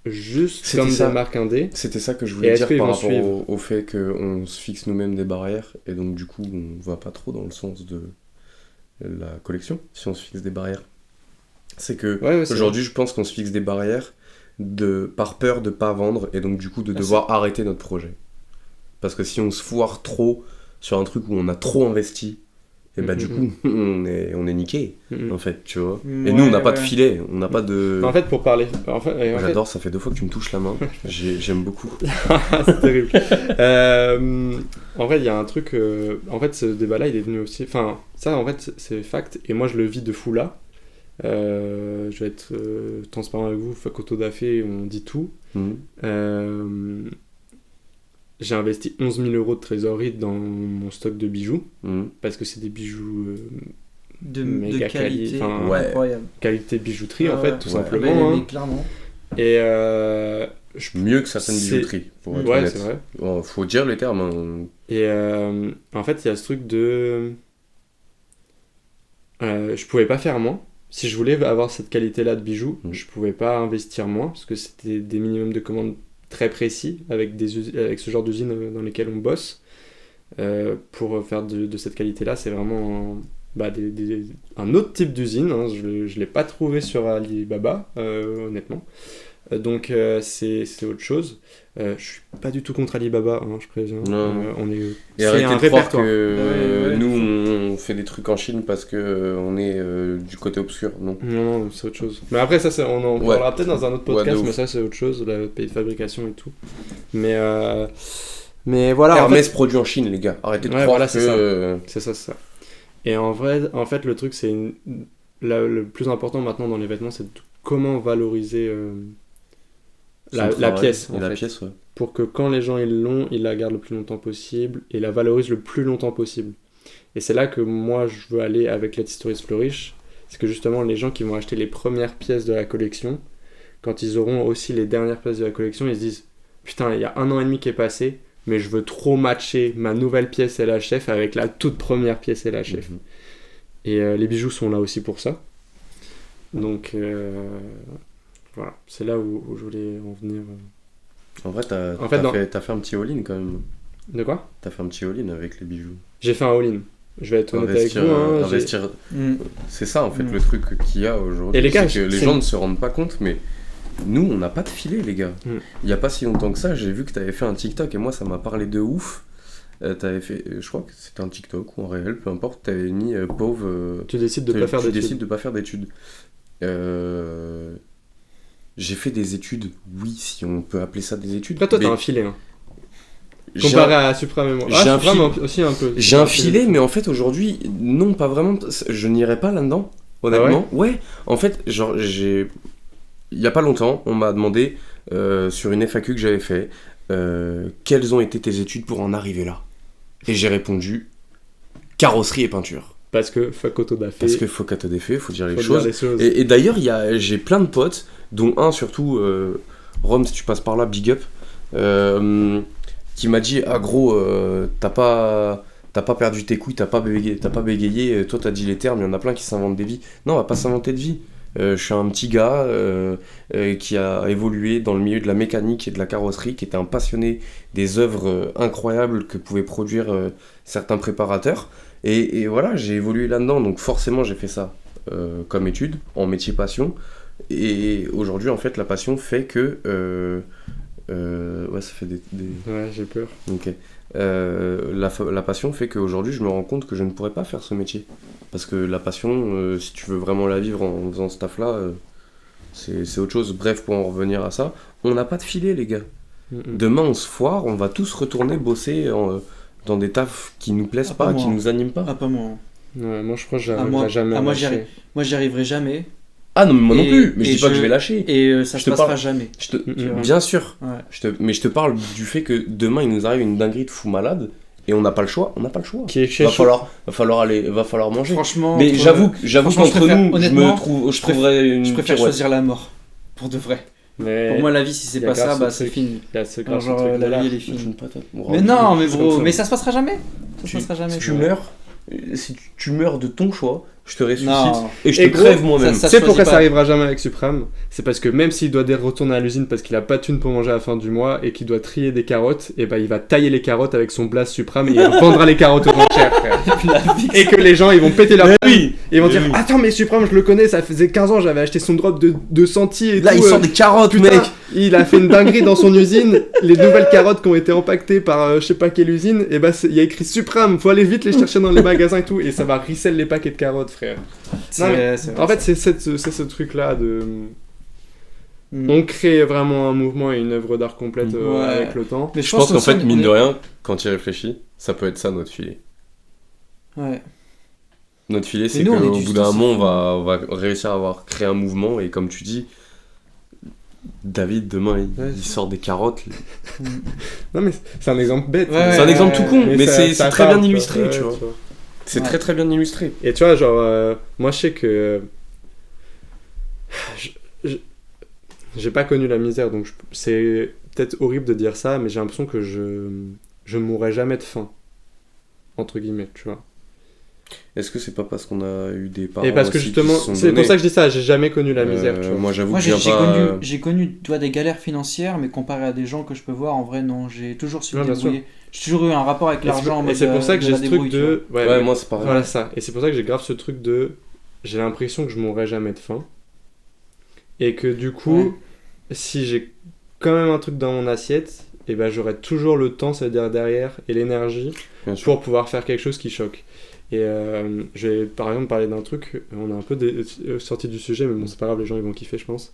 juste C'était comme ça. des marques indé? C'était ça que je Et voulais est-ce dire qu'ils par vont rapport suivre au fait qu'on se fixe nous-mêmes des barrières et donc du coup on va pas trop dans le sens de la collection si on se fixe des barrières. C'est que Ouais, c'est aujourd'hui je pense qu'on se fixe des barrières par peur de pas vendre et donc du coup de devoir arrêter notre projet. Parce que si on se foire trop sur un truc où on a trop investi, et bah du coup on est niqué Mhm. en fait, tu vois. Ouais, Et nous on n'a pas de ouais. filet, on n'a pas de... En fait, pour parler. J'adore, ça fait 2 fois que tu me touches la main, j'aime beaucoup. C'est terrible. En vrai, il y a un truc. En fait, ce débat-là, il est venu aussi. Enfin, ça, en fait, c'est fact. Et moi, je le vis de fou là. Je vais être transparent avec vous. Facoto Dafé, on dit tout. Mhm. J'ai investi 11 000 € de trésorerie dans mon stock de bijoux. Mhm. Parce que c'est des bijoux De méga qualité enfin, ouais. incroyable. qualité bijouterie, Ah en fait, ouais. tout Ouais. simplement. Mais hein. clairement. Et Mieux que certaines C'est- bijouteries, pour être ouais, honnête. c'est vrai. Bon, faut dire les termes. Hein. Et en fait, il y a ce truc de... je pouvais pas faire moins. Si je voulais avoir cette qualité-là de bijoux, je pouvais pas investir moins, parce que c'était des minimums de commandes très précis, avec ce genre d'usines dans lesquelles on bosse. Pour faire de cette qualité-là, c'est vraiment un autre type d'usine. Hein. Je l'ai pas trouvé sur Alibaba, honnêtement. Donc c'est autre chose. Je suis pas du tout contre Alibaba, hein, je préviens. Non. On est Et c'est arrêtez un de croire répertoire. que Ouais, nous, on fait des trucs en Chine parce que on est du côté obscur. Non. Non, c'est autre chose. Mais après, ça, on en Ouais. parlera peut-être dans un autre Ouais, podcast, de ouf. mais ça, c'est autre chose, le pays de fabrication et tout. Mais voilà, en Hermès fait, produit en Chine, les gars. Arrêtez de Ouais, croire voilà, que... c'est ça. c'est ça. Et en vrai, en fait, le truc, c'est... le plus important maintenant dans les vêtements, c'est comment valoriser son la travail pièce, et en la fait. pièce, ouais. Pour que quand les gens ils l'ont, ils la gardent le plus longtemps possible et la valorisent le plus longtemps possible. Et c'est là que moi je veux aller avec Let Histories Flourish, c'est que justement les gens qui vont acheter les premières pièces de la collection, quand ils auront aussi les dernières pièces de la collection, ils se disent putain, il y a 1 an et demi qui est passé, mais je veux trop matcher ma nouvelle pièce LHF avec la toute première pièce LHF. Et les bijoux sont là aussi pour ça. Donc voilà, c'est là où je voulais en venir. En vrai, t'as fait un petit all-in quand même. De quoi ? T'as fait un petit all-in avec les bijoux. J'ai fait un all-in. Je vais être honnête avec vous. Investir. C'est ça en fait le truc qu'il y a aujourd'hui. Et les gars, c'est que les gens ne se rendent pas compte, mais nous on n'a pas de filet, les gars. Il n'y a pas si longtemps que ça, j'ai vu que t'avais fait un TikTok et moi ça m'a parlé de ouf. T'avais fait, je crois que c'était un TikTok ou un réel, peu importe, t'avais mis pauvre. Tu décides de pas faire d'études. Tu décides de pas faire d'études. J'ai fait des études, oui, si on peut appeler ça des études. Après, toi, t'as un filet. Hein. Comparé à Suprême et moi. Aussi un peu. J'ai un filet, mais en fait, aujourd'hui, non, pas vraiment. Je n'irai pas là-dedans, honnêtement. Ah ouais, en fait, genre, il y a pas longtemps, on m'a demandé, sur une FAQ que j'avais fait, quelles ont été tes études pour en arriver là ? Et j'ai répondu, carrosserie et peinture. Parce que fuck autodafé. Parce que faut autodafé, faut dire les choses. Et d'ailleurs, j'ai plein de potes, dont un surtout, Rome, si tu passes par là, big up, qui m'a dit, ah gros, t'as pas perdu tes couilles, t'as pas bégayé, toi t'as dit les termes, il y en a plein qui s'inventent des vies. Non, on va pas s'inventer de vie. Je suis un petit gars qui a évolué dans le milieu de la mécanique et de la carrosserie, qui était un passionné des œuvres incroyables que pouvaient produire certains préparateurs. Et voilà, j'ai évolué là-dedans, donc forcément j'ai fait ça comme étude, en métier passion. Et aujourd'hui, en fait, la passion fait que... ouais, ça fait des... Ouais, j'ai peur. Ok. La passion fait qu'aujourd'hui, je me rends compte que je ne pourrais pas faire ce métier. Parce que la passion, si tu veux vraiment la vivre en faisant ce taf-là, c'est autre chose. Bref, pour en revenir à ça, on n'a pas de filet, les gars. Demain, on se foire, on va tous retourner bosser dans des tafs qui nous plaisent pas, qui nous animent pas. Ah, pas moi. Ouais, moi, je crois que j'arriverai jamais à lâcher. Moi, j'y arriverai jamais. Ah non, mais moi non plus, mais je dis pas que je vais lâcher. Et ça se passera jamais. Bien sûr. Ouais. Mais je te parle du fait que demain, il nous arrive une dinguerie de fou malade. Et on n'a pas le choix, Va falloir manger. Franchement, mais j'avoue qu'entre nous, je préfère choisir la mort. Pour de vrai. Mais pour moi, la vie, si c'est pas ça, bah c'est fini. La vie, elle est finie. Mais non, mais gros, mais ça se passera jamais. Si tu meurs de ton choix, je te ressuscite et je te crève moi-même. Tu sais pourquoi ça arrivera jamais avec Suprême ? C'est parce que même s'il doit retourner à l'usine parce qu'il a pas de thune pour manger à la fin du mois et qu'il doit trier des carottes, et bah il va tailler les carottes avec son blast Suprême et il vendra les carottes aux enchères, frère. Et que les gens ils vont péter leur vie. Ils vont dire attends mais Suprême je le connais, ça faisait 15 ans j'avais acheté son drop de centimes et là, tout. Là il sort des carottes, putain, mec. Il a fait une dinguerie dans son usine. Les nouvelles carottes qui ont été empaquetées par je sais pas quelle usine, et bah il y a écrit Suprême, faut aller vite les chercher dans les magasins et tout, et ça va resell les paquets de carottes, frère. En fait, c'est ce truc-là de... On crée vraiment un mouvement et une œuvre d'art complète avec le temps. Mais je pense qu'en fait, mine de rien, quand tu y réfléchis, ça peut être ça notre filet. Ouais. Notre filet, c'est qu'au bout d'un moment, on va réussir à créer un mouvement, et comme tu dis, David, demain, il sort des carottes. Non, mais c'est un exemple bête. C'est un exemple tout con, mais c'est très bien illustré, tu vois. Tu vois. C'est très très bien illustré. Et tu vois, genre, moi je sais que. J'ai pas connu la misère, donc c'est peut-être horrible de dire ça, mais j'ai l'impression que je mourrai jamais de faim. Entre guillemets, tu vois. Est-ce que c'est pas parce qu'on a eu des parents et parce que justement, c'est pour ça que je dis ça, j'ai jamais connu la misère, tu vois. Moi j'avoue que j'ai connu tu vois, des galères financières, mais comparé à des gens que je peux voir, en vrai non, j'ai toujours su me débrouiller. J'ai toujours eu un rapport avec l'argent. Et c'est pour ça que j'ai ce truc de... Ouais, moi c'est pareil. Voilà ça. Et c'est pour ça que j'ai grave ce truc de... J'ai l'impression que je mourrai jamais de faim. Et que du coup, si j'ai quand même un truc dans mon assiette, et ben j'aurai toujours le temps, c'est-à-dire derrière, et l'énergie pour pouvoir faire quelque chose qui choque. Et je vais par exemple parler d'un truc, on a un peu sorti du sujet, mais bon c'est pas grave, les gens ils vont kiffer je pense.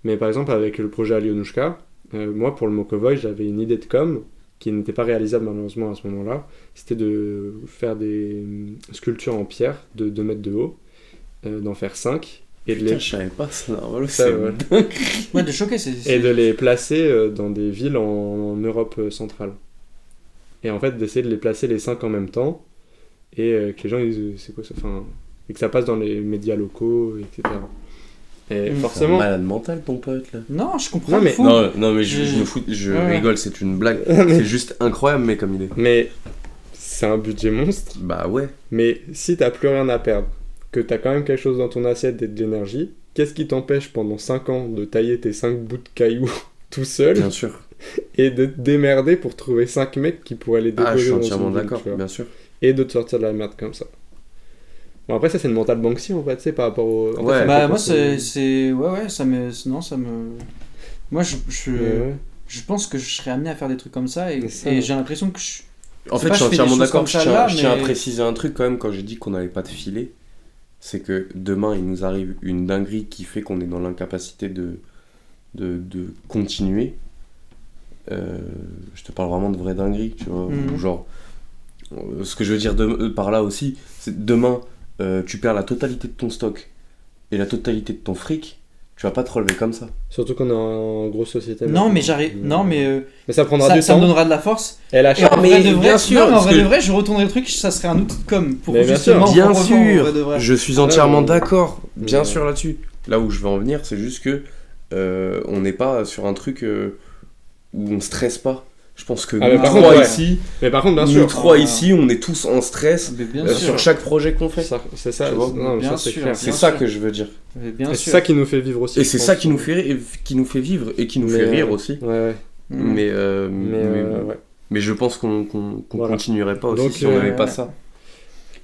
Mais par exemple avec le projet Alionushka, moi pour le Mokovoy j'avais une idée de com qui n'était pas réalisable malheureusement à ce moment-là. C'était de faire des sculptures en pierre de 2 mètres de haut, d'en faire 5. Et putain, je savais pas ça, ouais, de choquer, et de les placer dans des villes en Europe centrale. Et en fait d'essayer de les placer les 5 en même temps, et que les gens ils disent c'est quoi ça, enfin, et que ça passe dans les médias locaux, etc. Et Mm. C'est un forcément. malade mental, ton pote, là. Non, je comprends. Non, le mais- fou. Non, mais je Je- me fous, je Ouais. rigole, c'est une blague. Mais- C'est juste incroyable, mais comme idée. Mais c'est un budget monstre. Bah ouais. Mais si t'as plus rien à perdre, que t'as quand même quelque chose dans ton assiette et de l'énergie, qu'est-ce qui t'empêche pendant 5 ans de tailler tes 5 bouts de cailloux tout seul Bien sûr. et de te démerder pour trouver 5 mecs qui pourraient les Ah, je déposer suis dans entièrement une ville, d'accord, tu vois. bien sûr. Et de te sortir de la merde comme ça. Bon, après, ça, c'est une mental Banksy, en fait, tu sais, par rapport au... en fait, Ouais. ça me Bah fait moi penser- c'est ouais ça me non ça me moi Ouais. je pense que je serais amené à faire des trucs comme ça et, Mais ça- et j'ai l'impression que En C'est fait, pas je suis je fais des entièrement choses d'accord. comme Je ça tiens, là, je tiens à mais- préciser un truc quand même quand j'ai dit qu'on n'avait pas de filet. C'est que demain, il nous arrive une dinguerie qui fait qu'on est dans l'incapacité de continuer. Je te parle vraiment de vraie dinguerie, tu vois. Mhm. Ou genre, ce que je veux dire par là aussi, c'est demain, tu perds la totalité de ton stock et la totalité de ton fric, tu vas pas te relever comme ça. Surtout qu'on est en grosse société. non maintenant. mais j'arrive non mais Mais ça prendra ça, du ça me temps. donnera de la force. Et la Et en mais vrai de vrai, bien sûr, non, mais en parce vrai que- de vrai, je retournerai le truc, ça serait un outil de com pour Mais bien justement sûr. Bien revendre en sûr, vrai de vrai. je suis entièrement mais- d'accord, bien mais- sûr là-dessus. Là où je veux en venir, c'est juste que on n'est pas sur un truc où on stresse pas. Je pense que Ah, mais nous par trois contre, ouais. ici, Mais par contre, bien nous sûr, trois Ah. ici, on est tous en stress Mais bien sur sûr. chaque projet qu'on fait. c'est ça, Tu vois, non, mais bien ça, c'est sûr. clair. C'est Bien ça sûr. que je veux dire. Mais bien Et sûr. c'est ça qui nous fait vivre aussi. Et je c'est pense. ça qui nous fait vivre et qui nous Mais, fait rire aussi. Ouais, ouais. Mm. Ouais. Mais je pense qu'on Voilà. continuerait pas aussi Donc, si on n'avait ouais. pas ça.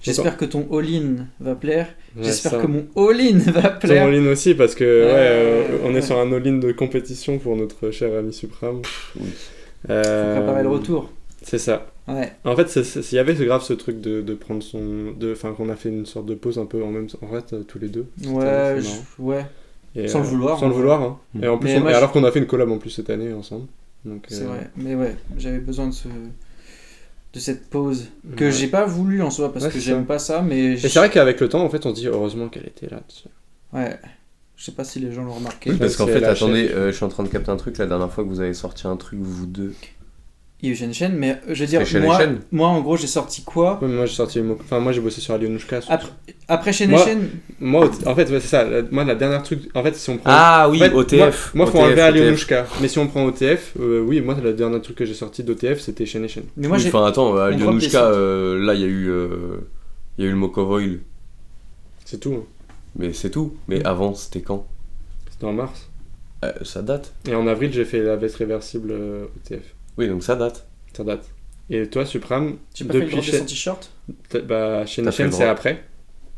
J'espère que ton all-in va plaire. Ouais, J'espère ça. que mon all-in va Ton plaire. all-in aussi, parce que on ouais. est sur un all-in de compétition pour notre cher ami Supram. Oui. Faut préparer le retour. C'est ça. Ouais. En fait, il y avait grave ce truc de prendre enfin, qu'on a fait une sorte de pause un peu en fait, tous les deux. C'était Ouais, marrant. ouais. Et, Sans le vouloir, Sans le hein. vouloir, hein. Mm. Et en plus, Mais moi, alors qu'on a fait une collab en plus cette année ensemble. Donc, C'est vrai. Mais ouais, j'avais besoin de cette pause que Ouais. j'ai pas voulu en soi parce Ouais, que c'est j'aime ça. pas ça, mais Et c'est vrai qu'avec le temps, en fait, on se dit heureusement qu'elle était là. ouais. Je sais pas si les gens l'ont remarqué. Oui, parce c'est qu'en fait, la attendez, chef. je suis en train de capter un truc. La dernière fois que vous avez sorti un truc, vous deux. Eugène Chen, mais je veux dire, C'était Shen moi, Shen. moi en gros j'ai sorti quoi Ouais, mais moi, j'ai sorti enfin, moi, j'ai bossé sur Alionushka. après Shen Moi- Shen. Moi, en fait, ouais, c'est ça. Moi, la dernière truc. En fait, si on prend. Ah oui, En fait, OTF. Moi, faut OTF, enlever OTF. Alionushka. Mais si on prend OTF, oui, moi, le dernier truc que j'ai sorti d'OTF, c'était Shen. Mais moi Oui, j'ai. enfin, attends, drop des Alionushka, sites. là, il y a eu le Mokovoil. C'est tout. Hein. Mais c'est tout. Mais avant, c'était quand C'était en mars. Ça date. Et en avril, j'ai fait la veste réversible OTF. Oui, donc ça date. Ça date. Et toi, Supram, J'ai pas fait le depuis drop de son t-shirt. bah, Shen T'as fait le c'est drop. après.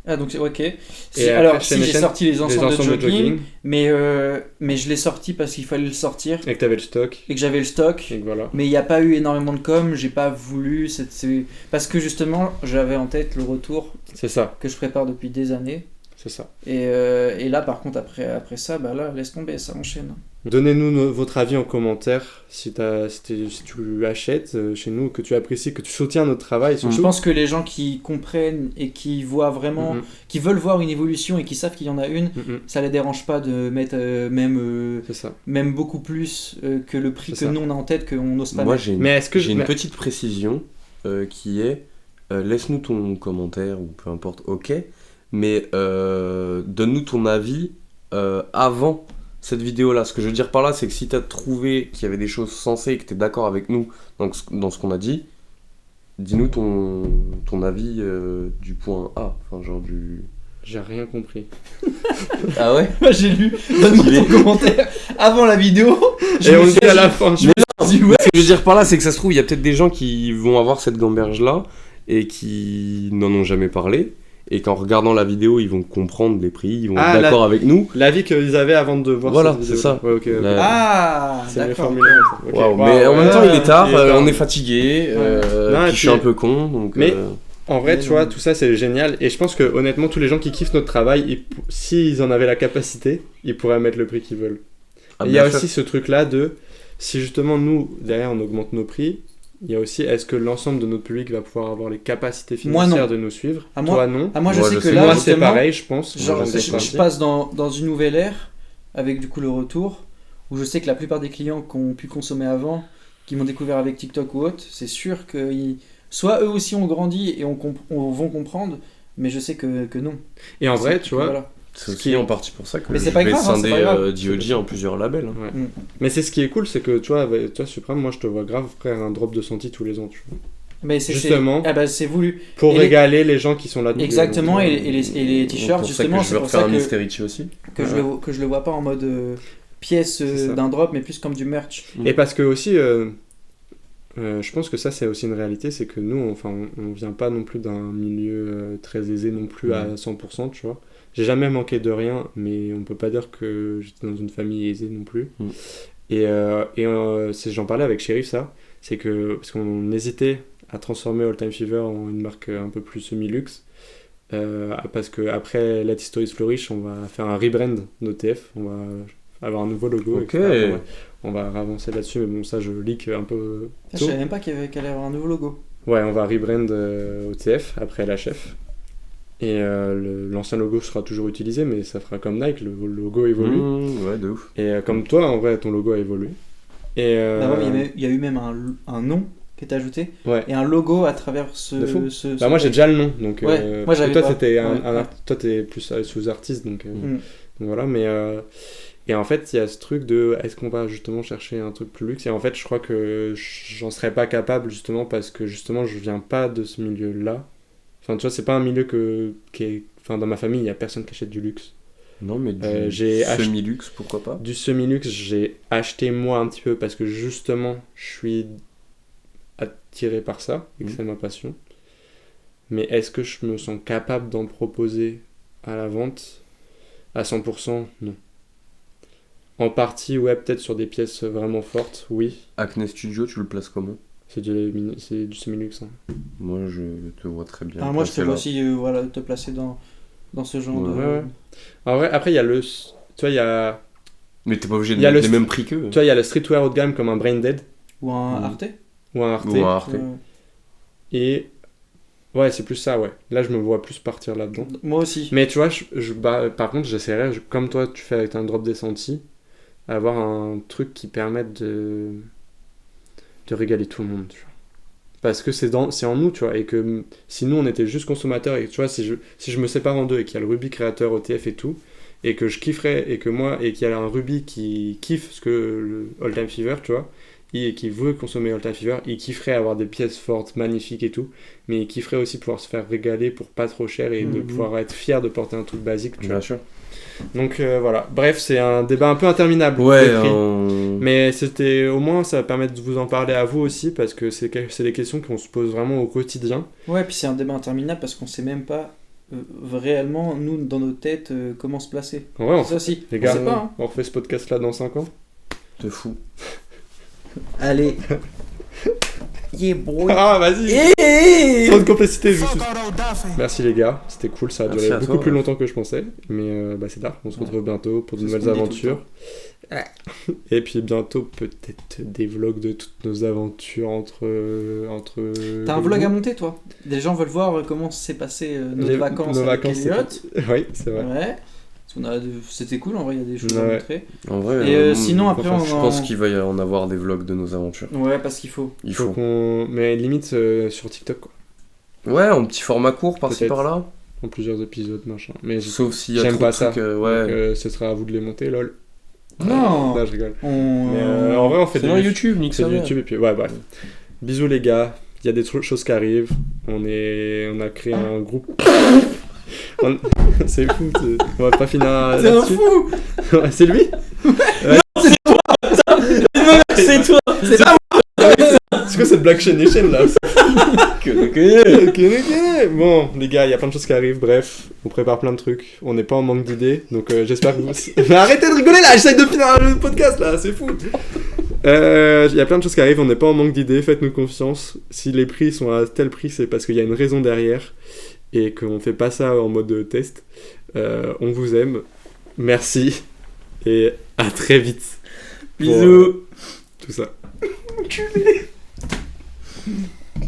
Ah donc c'est ok. Si, Et alors après, si Shen j'ai Shen, sorti les Les ensembles de ensembles jogging, mais je l'ai sorti parce qu'il fallait le sortir Et que t'avais le stock. et que j'avais le stock. Et que voilà. Mais il n'y a pas eu énormément de com, j'ai pas voulu, parce que justement j'avais en tête le retour C'est ça. que je prépare depuis des années. C'est ça. Et là par contre après ça, bah là laisse tomber, ça enchaîne. Donnez-nous votre avis en commentaire si tu achètes chez nous, que tu apprécies, que tu soutiens notre travail. Je Surtout. pense que les gens qui comprennent et qui voient vraiment, Mhm. qui veulent voir une évolution et qui savent qu'il y en a une, Mhm. ça les dérange pas de mettre C'est ça. même beaucoup plus que le prix que C'est ça. nous on a en tête qu'on n'ose pas Moi, mettre. j'ai une, Mais est-ce que j'ai une petite précision qui est laisse-nous ton commentaire ou peu importe, ok, mais donne-nous ton avis avant cette vidéo-là. Ce que je veux dire par là, c'est que si tu as trouvé qu'il y avait des choses sensées et que tu es d'accord avec nous dans ce qu'on a dit, dis-nous ton avis du point A. Enfin, genre du. J'ai rien compris. Ah ouais. Moi j'ai lu, donne-moi ton commentaire avant la vidéo. Et on le dit à la fin. Je me suis dit, ouais. Ce que je veux dire par là, c'est que ça se trouve, il y a peut-être des gens qui vont avoir cette gamberge-là et qui n'en ont jamais parlé. Et qu'en regardant la vidéo, ils vont comprendre les prix, ils vont Ah, être d'accord avec nous. L'avis qu'ils avaient avant de voir Voilà, cette vidéo. c'est ça. Ouais, ok. La- Ah, C'est mieux d'accord. formulé. Ok. Waouh, Waouh, mais en ouais. même temps, il est tard, Il est tard. on est fatigué, Non, et puis je suis puis- un peu con, donc. Mais- En vrai, Mais tu non. vois, tout ça c'est génial. Et je pense que honnêtement, tous les gens qui kiffent notre travail, s'ils en avaient la capacité, ils pourraient mettre le prix qu'ils veulent. Ah, Et il y a bien sûr. aussi ce truc-là de si justement nous, derrière, on augmente nos prix, il y a aussi est-ce que l'ensemble de notre public va pouvoir avoir les capacités Moi, non. financières de nous suivre Ah, moi- Toi, non. Ah, moi je Moi, sais je que sais. là, Moi, c'est justement, pareil, je pense. genre, Moi, j'aime je bien ça. passe dans une nouvelle ère avec du coup le retour où je sais que la plupart des clients qui ont pu consommer avant, qui m'ont découvert avec TikTok ou autre, c'est sûr que soit eux aussi ont grandi et vont comprendre, mais je sais que non. Et en vrai, C'est- tu vois, voilà. C'est aussi en partie pour ça que Mais je c'est pas vais grave, hein, c'est scinder pas grave. DOG en plusieurs labels. Hein. Ouais. Mais c'est ce qui est cool, c'est que tu vois, Supreme, moi je te vois grave faire un drop de Senti tous les ans, tu vois. Mais c'est, Justement. Ah bah, c'est voulu. Pour Et régaler les gens qui sont là. Exactement, et les t-shirts, Donc, justement, je c'est vais pour refaire ça un que Mysterici aussi. je le vois pas en mode pièce C'est ça. d'un drop, mais plus comme du merch. Et parce que aussi, je pense que ça c'est aussi une réalité, c'est que nous, on vient pas non plus d'un milieu très aisé non plus à 100%, tu vois. J'ai jamais manqué de rien, mais on peut pas dire que j'étais dans une famille aisée non plus. Et j'en parlais avec Sheriff, ça, c'est que, parce qu'on hésitait à transformer All Time Fever en une marque un peu plus semi-luxe, parce que après Let History Flourish, on va faire un rebrand d'OTF, on va avoir un nouveau logo, Ok. etc. On va avancer là-dessus, mais bon, ça je leak un peu Je tôt. savais même pas qu'il allait y avoir un nouveau logo. Ouais, on va rebrand OTF après LHF. Et l'ancien logo sera toujours utilisé, mais ça fera comme Nike, le logo évolue. Ouais, de ouf. Et comme toi, en vrai, ton logo a évolué. Et Bah ouais, il y a eu même un nom qui est ajouté, ouais. et un logo à travers De fou. ce Bah, moi j'ai déjà le nom, donc Ouais, moi, parce que j'avais toi pas. c'était Ouais. toi t'es plus sous artiste, donc Mm. voilà. Mais et en fait il y a ce truc de est-ce qu'on va justement chercher un truc plus luxe, et en fait je crois que j'en serais pas capable, justement parce que justement je viens pas de ce milieu là. Enfin tu vois, c'est pas un milieu qui est, enfin dans ma famille il y a personne qui achète du luxe. Non, mais du j'ai semi-luxe, pourquoi pas. Du semi-luxe, j'ai acheté moi un petit peu parce que justement je suis attiré par ça et que c'est ma passion. Mais est-ce que je me sens capable d'en proposer à la vente à 100%? Non. En partie, ouais, peut-être sur des pièces vraiment fortes, oui. Acne Studio, tu le places comment? C'est du semi-luxe. Hein. Moi, je te vois très bien. Alors moi je te placer vois là. aussi voilà, te placer dans ce genre de... Ouais. En vrai, après, il y a le... Tu vois, il y a... Mais t'es pas obligé de Il y a mettre le les mêmes prix qu'eux. Tu vois, il y a le streetwear haut de gamme comme un Brain Dead Ou un Arte. ou un Arte. Ou un Arte. Et... Ouais, c'est plus ça, ouais. Là, je me vois plus partir là-dedans. Moi aussi. Mais tu vois, par contre, j'essaierais, comme toi tu fais avec un drop des Senti, avoir un truc qui permette de régaler tout le monde, tu vois. Parce que c'est en nous, tu vois, et que si nous on était juste consommateurs, et tu vois, si je me sépare en deux et qu'il y a le Ruby créateur OTF et tout, et que je kifferais, et qu'il y a un Ruby qui kiffe ce que le All Time Fever, tu vois, et qui veut consommer All Time Fever, il kifferait avoir des pièces fortes, magnifiques et tout, mais il kifferait aussi pouvoir se faire régaler pour pas trop cher et de pouvoir être fier de porter un truc basique, tu vois. Bien sûr. Donc voilà, bref, c'est un débat un peu interminable. Ouais, des prix. Mais c'était, au moins ça va permettre de vous en parler à vous aussi, parce que c'est des questions qu'on se pose vraiment au quotidien. Ouais, puis c'est un débat interminable parce qu'on sait même pas réellement, nous, dans nos têtes, comment se placer. En vrai, Ça aussi, les gars, on sait pas. Hein. on refait ce podcast là dans 5 ans. De fou. Allez. Yeah, boy. Ah, vas-y. Hey. Trop de complicité. Merci les gars, c'était cool, ça a Merci duré à beaucoup toi, plus ouais. longtemps que je pensais. Mais c'est tard, on se retrouve bientôt pour de C'est ce nouvelles qu'on dit tout le aventures. Et puis bientôt peut-être des vlogs de toutes nos aventures entre T'as un vlog à monter, toi? Des gens veulent voir comment s'est passé nos vacances avec Elliot. Oui, c'est vrai. Ouais. C'était cool, en vrai, il y a des choses à Ouais. montrer. En vrai, Et sinon, après, je pense qu'il va y en avoir des vlogs de nos aventures. Ouais, parce qu'il faut. Il Faut faut. mais limite sur TikTok, quoi. Ouais, en petit format court, par-ci Peut-être. par-là. En plusieurs épisodes, machin. Mais Sauf s'il y a j'aime trop pas de ça. trucs, ouais. Donc, ce sera à vous de les monter, lol. Non. Là, je rigole. On... Mais en vrai, on fait C'est dans YouTube, nique c'est sa du mère. YouTube et puis ouais, bref. Bisous les gars, il y a des choses qui arrivent. On a créé un groupe. C'est fou, on va pas finir T'es un là-dessus. fou. Ouais, c'est lui. C'est toi. C'est pas C'est quoi cette Black Nation là? Ok. Bon, les gars, il y a plein de choses qui arrivent. Bref, on prépare plein de trucs. On n'est pas en manque d'idées, donc j'espère que vous. Mais arrêtez de rigoler là, j'essaye de finir le podcast là, c'est fou. Il y a plein de choses qui arrivent, on n'est pas en manque d'idées, faites-nous confiance. Si les prix sont à tel prix, c'est parce qu'il y a une raison derrière et qu'on fait pas ça en mode test. On vous aime, merci et à très vite. Bisous. Tout ça. Enculé.